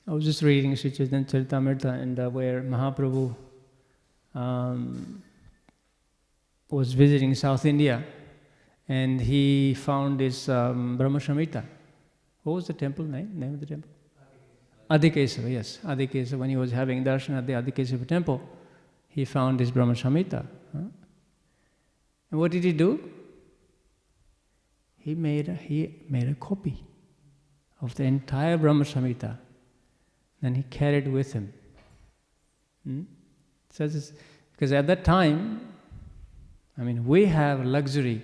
I was just reading Sri Chaitanya Charitamrita, and where Mahaprabhu was visiting South India, and he found this Brahma Samhita. What was the temple name of the temple? Adikesava, yes. Adikesava, when he was having darshan at the Adikesava temple, he found this Brahma Samhita. And what did he do? He made a copy of the entire Brahma Samhita. Then he carried with him. So because at that time, we have luxury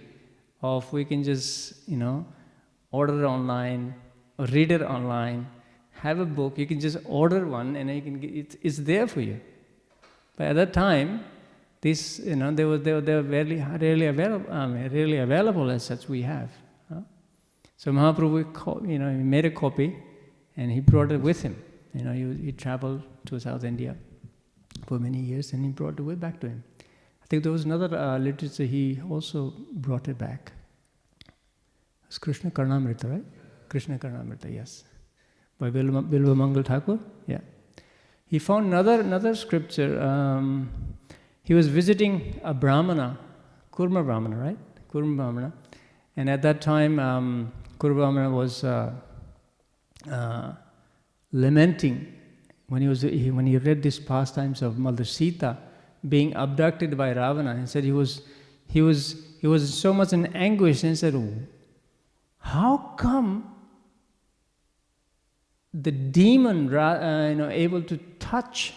of we can just, order online or read it online, have a book. You can just order one and you can it's there for you. But at that time, this they were rarely available as such. We have. So Mahaprabhu, he made a copy and he brought it with him. He traveled to South India for many years and he brought it back to him. I think there was another literature he also brought it back. It's Krishna Karnamrita, right? Krishna Karnamrita, yes. By Bilva Mangal Thakur, yeah. He found another scripture. He was visiting a Brahmana, Kurma Brahmana, right? Kurma Brahmana. And at that time, Kurma Brahmana was lamenting when he read these pastimes of Mother Sita being abducted by Ravana. He said he was so much in anguish and said, how come the demon able to touch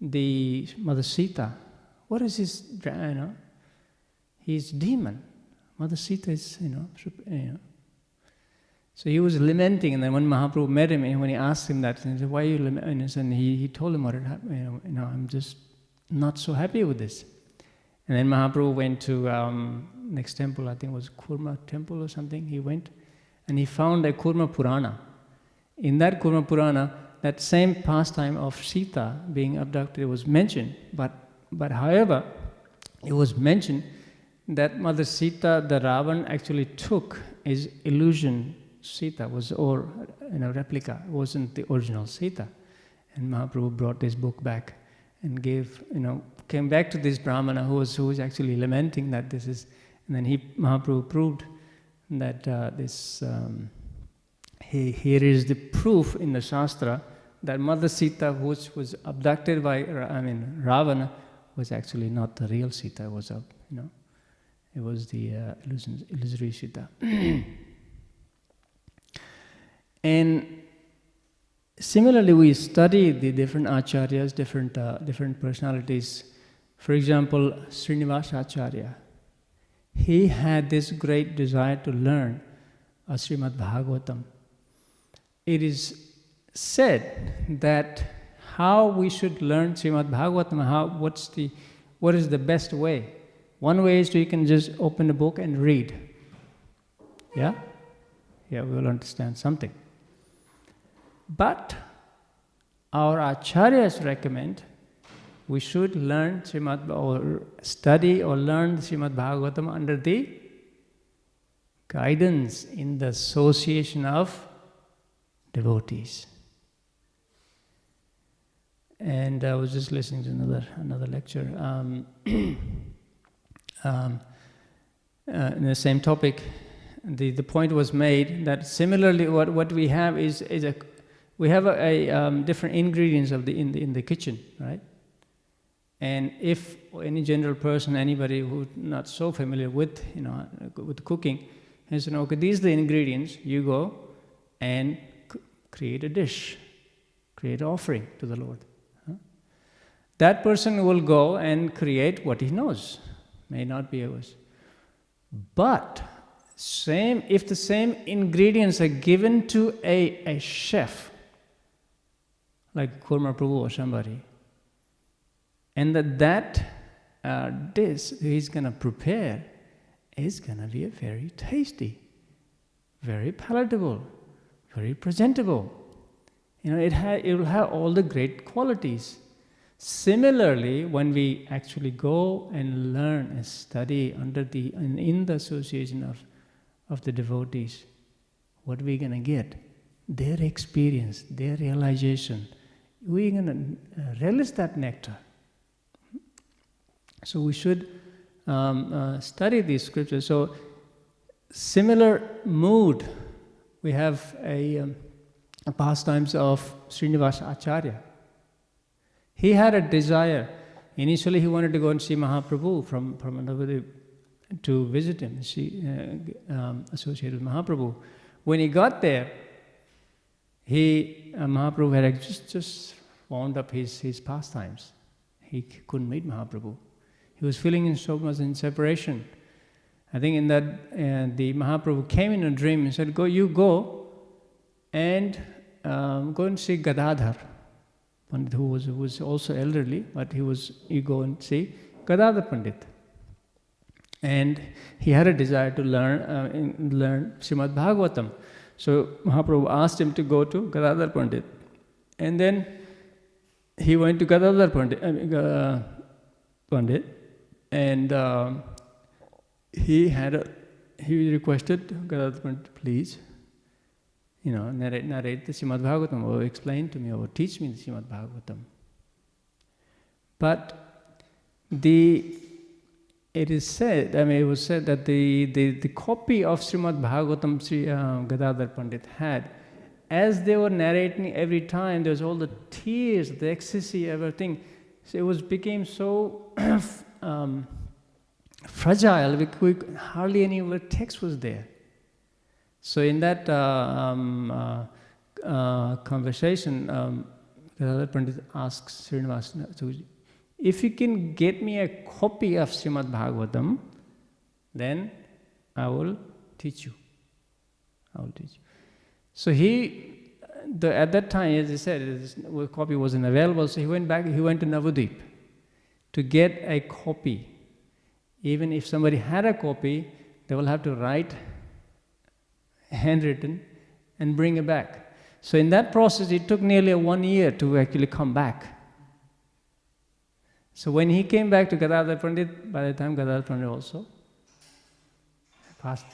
the Mother Sita? What is his he's demon. Mother Sita is So he was lamenting, and then when Mahaprabhu met him, and when he asked him that, he said, "Why are you lamenting?" And he told him what had happened. I'm just not so happy with this. And then Mahaprabhu went to next temple, I think it was Kurma temple or something. He went, and he found a Kurma Purana. In that Kurma Purana, that same pastime of Sita being abducted was mentioned. But however, it was mentioned that Mother Sita, the Ravan actually took his illusion. Sita was replica, it wasn't the original Sita. And Mahaprabhu brought this book back and came back to this Brahmana who was actually lamenting that this is, and then Mahaprabhu proved that here is the proof in the Shastra that Mother Sita, which was abducted by Ravana, was actually not the real Sita. It was it was the illusory Sita. And similarly, we study the different acharyas, different personalities. For example, Acharya. He had this great desire to learn Śrīmad Bhāgavatam. It is said that how we should learn Śrīmad Bhāgavatam, what is the best way? One way is you can just open the book and read. Yeah, we will understand something. But our acharyas recommend we should learn or study or learn Śrīmad Bhāgavatam under the guidance in the association of devotees. And I was just listening to another lecture in the same topic. The point was made that similarly, what we have is we have different ingredients in the kitchen, right? And if any general person, anybody who's not so familiar with cooking, has okay, these are the ingredients. You go and create a dish, create an offering to the Lord. That person will go and create what he knows. May not be ours. But if the same ingredients are given to a chef, like Kurma Prabhu or somebody, and that dish he's going to prepare is going to be very tasty, very palatable, very presentable. It will have all the great qualities. Similarly, when we actually go and learn and study in the association of the devotees, what we're going to get? Their experience, their realization. We're going to relish that nectar. So we should study these scriptures. So similar mood, we have a pastimes of Acharya. He had a desire. Initially, he wanted to go and see Mahaprabhu from Navadip to visit him, associated with Mahaprabhu. When he got there, Mahaprabhu had just wound up his pastimes. He couldn't meet Mahaprabhu. He was feeling so much in separation. I think in that the Mahaprabhu came in a dream and said, go and see Gadadhar Pandit, who was also elderly, but you go and see Gadadhar Pandit. And he had a desire to learn Śrīmad Bhāgavatam. So Mahaprabhu asked him to go to Gadadhar Pandit. And then he went to Gadadhar Pandit, and he requested Gadadhar Pandit, please, narrate the Śrīmad Bhāgavatam, or explain to me, or teach me the Śrīmad Bhāgavatam. But it was said that the copy of Śrīmad Bhāgavatam Gadadhar Pandit had, as they were narrating every time, there was all the tears, the ecstasy, everything. So it became so fragile, hardly any of the text was there. So in that conversation, Gadadhar Pandit asks Srinivas, if you can get me a copy of Śrīmad Bhāgavatam, then I will teach you. So at that time, as I said, a copy wasn't available, so he went to Navadip to get a copy. Even if somebody had a copy, they will have to write handwritten and bring it back. So in that process, it took nearly 1 year to actually come back. So when he came back to Gadadhar Pandit, by the time Gadadhar Pandit also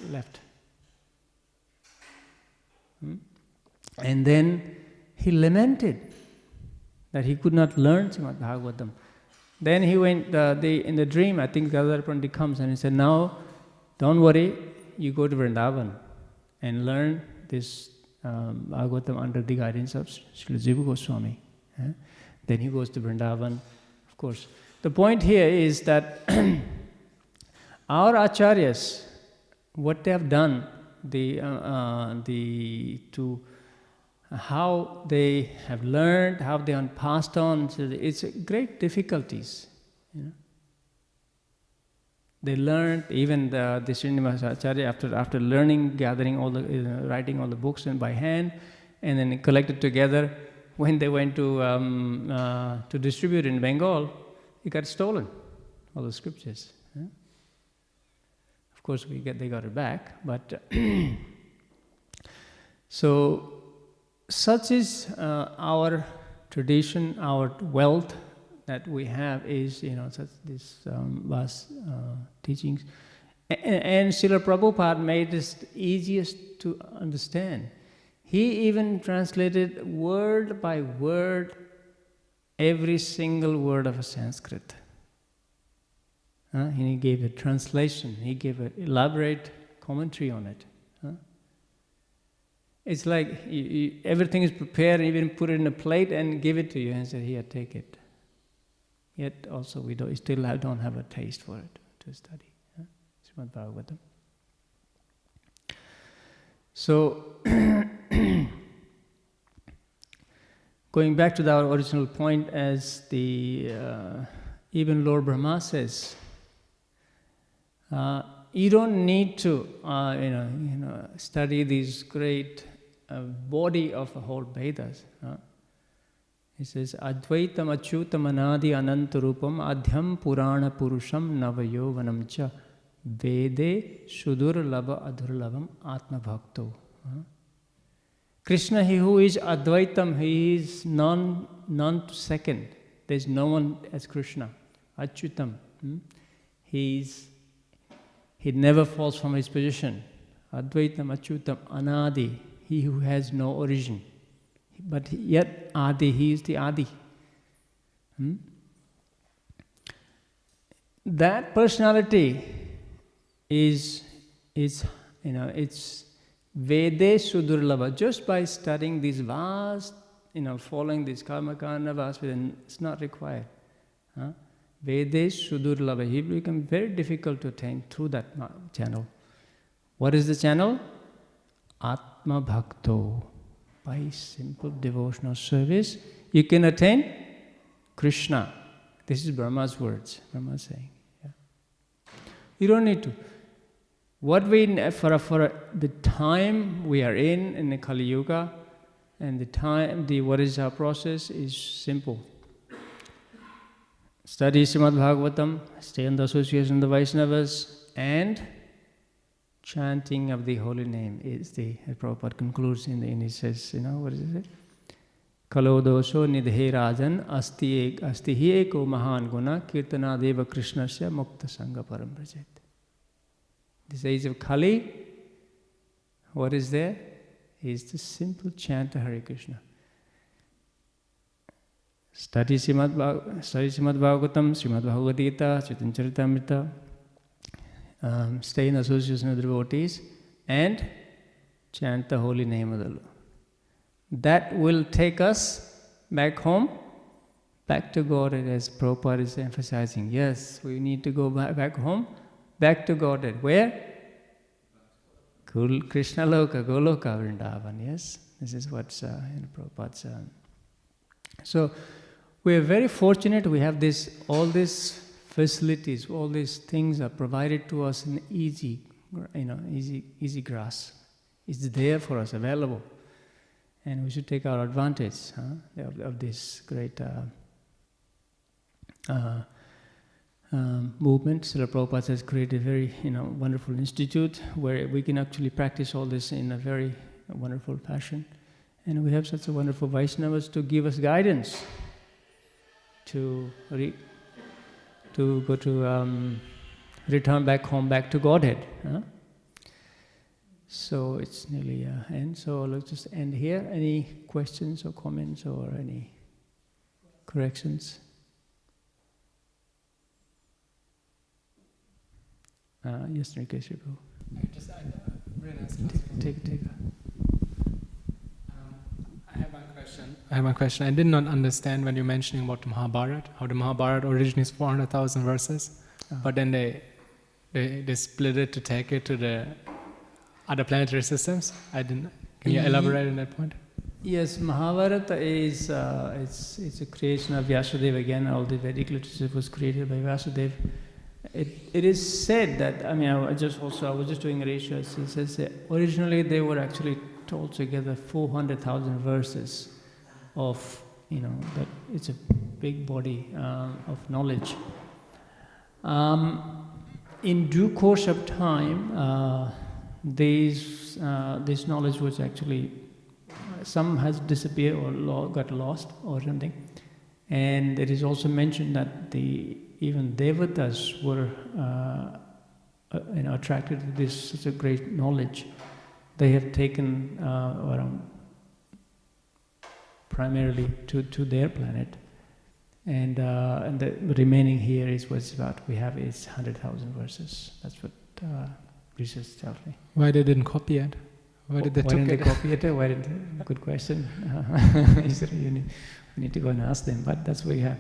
left. And then he lamented that he could not learn Śrīmad Bhāgavatam. Then he went, in the dream, I think Gadadhar Pandit comes and he said, now, don't worry, you go to Vrindavan and learn this Bhagavatam under the guidance of Srila Jiva Goswami. Then he goes to Vrindavan, of course. The point here is that our acharyas, what they have done, how they have learned, how they have passed on, so it's great difficulties. They learned, even the Śrīmad Acharya, after learning, gathering all the, writing all the books and by hand, and then collected together. When they went to distribute in Bengal, it got stolen, all the scriptures. Of course, they got it back, but so such is our tradition, our wealth that we have is, such this vast teachings. And Srila Prabhupada made this easiest to understand. He even translated word by word every single word of a Sanskrit. And he gave a translation, he gave an elaborate commentary on it. It's like everything is prepared, even put it in a plate and give it to you and say, here, take it. Yet also we still don't have a taste for it to study. Śrīmad Bhāgavatam. So, going back to our original point, as even Lord Brahma says, you don't need to study these great body of the whole Vedas. He says, Advaitam achyutam anadi anantarupam adhyam purana purusham navayovanam cha vede sudurlabha adurlabam atma bhakto. Krishna, he who is Advaitam, he is none to second. There is no one as Krishna. Achyutam. He never falls from his position. Advaitam, Achyutam, Anadi, he who has no origin. But yet Adi, he is the Adi. That personality is it's Vede Sudurlava. Just by studying these vast, following these karmakanda vast, it's not required. Vede Sudurlava. He will become very difficult to attain through that channel. What is the channel? Atma Bhakto. By simple devotional service, you can attain Krishna. This is Brahma's words. Brahma is saying. You don't need to. What we for the time we are in the Kali Yuga, and what is our process is simple. Study Śrīmad Bhāgavatam, stay in the association of the Vaishnavas, and chanting of the holy name is Prabhupada concludes he says, what is it? Kalo dosho nidhe rajan asti hi eko mahan guna kirtana deva krishnasya mukta sangha param prajet. This age of Kali, what is there? Is the simple chant of Hare Krishna. Study Śrīmad Bhāgavatam, Śrīmad Bhagavad Gita, Chaitanya Charitamrita. Stay in association with devotees and chant the holy name of the Lord. That will take us back home, back to Godhead, as Prabhupada is emphasizing. Yes, we need to go back home, back to Godhead. Where? Krishna Loka, Goloka, Vrindavan. Yes, this is what's in Prabhupada's. So we are very fortunate. We have all these facilities, all these things are provided to us in easy grasp. It's there for us, available. And we should take our advantage of this great movement. Srila Prabhupada has created a very wonderful institute where we can actually practice all this in a very wonderful fashion. And we have such a wonderful Vaishnavas to give us guidance to go to return back home, back to Godhead. So it's nearly end. So let's just end here. Any questions or comments or any corrections? Yes, Nikesh, Prabhu. I have one question. I did not understand when you're mentioning about the Mahabharata, how the Mahabharata originally is 400,000 verses, but then they split it to take it to the other planetary systems. Can you elaborate on that point? Yes, Mahabharata is it's a creation of Vyasadeva again. All the Vedic literature was created by Vyasadeva. It is said that, I was just doing research. It says that originally they were actually altogether 400,000 verses of, that it's a big body of knowledge. In due course of time, this knowledge was actually, some has disappeared or got lost or something. And it is also mentioned that even Devatas were attracted to such a great knowledge. They have taken primarily to their planet, and the remaining here is what's about we have is 100,000 verses. That's what research tells me. Why they didn't copy it? Why did they copy it? Good question. We need to go and ask them. But that's what we have.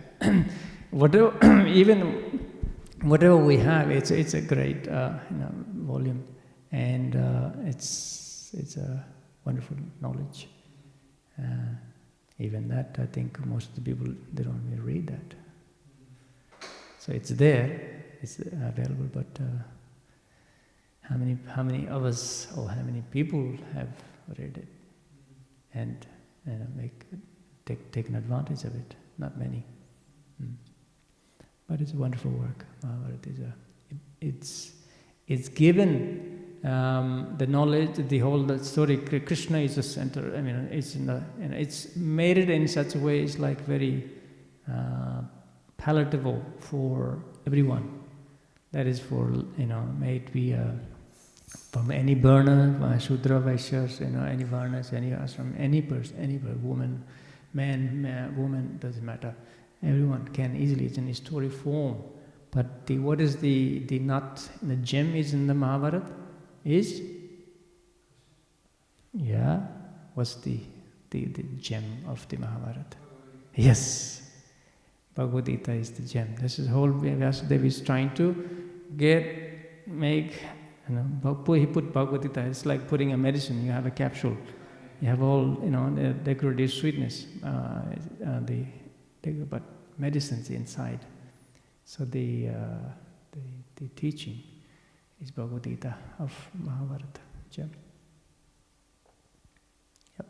Whatever we have, it's a great volume, and it's a wonderful knowledge. Even that, I think most of the people, they don't even read that. So it's there, it's available, but how many of us or how many people have read it and taken advantage of it? Not many. But it's a wonderful work. It's given the knowledge, the whole story. Krishna is the center. It's made it in such a way. It's like very palatable for everyone. That is for may it be from any varna, Shudra, Vaishyas, any varnas, any ashram, any person, any woman, man, woman, doesn't matter. Everyone can easily. It's in story form. But what is the nut, the gem is in the Mahabharata? Is? Yeah. What's the gem of the Mahabharata? Yes. Bhagavad Gita is the gem. This is whole Vyasadeva is trying to make, he put Bhagavad Gita, it's like putting a medicine. You have a capsule. You have all, the decorative sweetness, but medicine's inside. So the teaching is Bhagavad Gita of Mahabharata. Gem. Yep.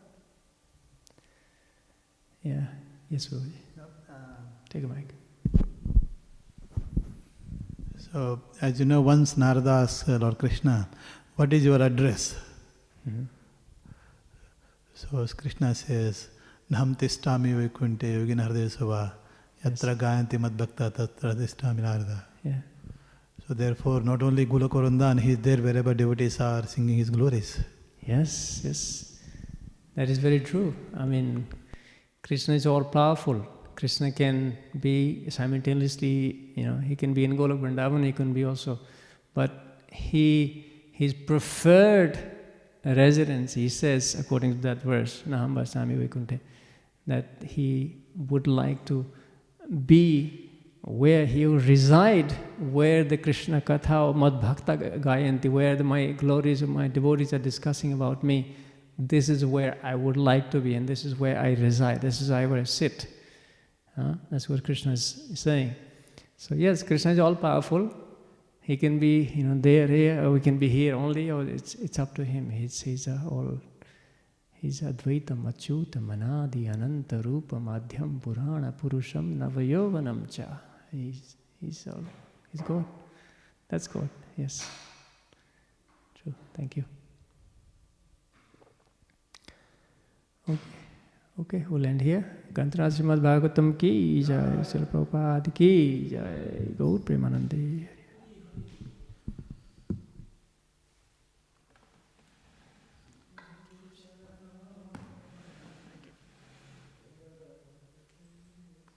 Yeah. Yes, Guruji. Take a mic. So, as you know, once Narada asked Lord Krishna, what is your address? Mm-hmm. So Krishna says, Naham tishtami vaikunte yogina hridayasava yatra gayanti madbhakta tatra tishtami Narada. Yeah. So therefore, not only Gulakorandan, he is there wherever devotees are singing his glories. Yes. That is very true. Krishna is all powerful. Krishna can be simultaneously, he can be in Golok Vrindavan, he can be also, but his preferred residence, he says, according to that verse, Naham Vasami Vaikunte, that he would like to be where he will reside, where the Krishna Katha or Mad Bhakta Gayanti, where my glories of my devotees are discussing about me. This is where I would like to be, and this is where I reside, this is where I sit. That's what Krishna is saying. So yes, Krishna is all powerful. He can be, there, here, or we can be here only, or it's up to him. He's Advaitam, Achyutam, Anadi, Ananta, Rupam, Adhyam, Purana, Purusham, Navayovanam cha. He's God. That's God. Yes. True. Thank you. Okay, we'll end here. Śrīmad Bhāgavatam ki jai, Srila Prabhupada ki jai, Gaur Premanande.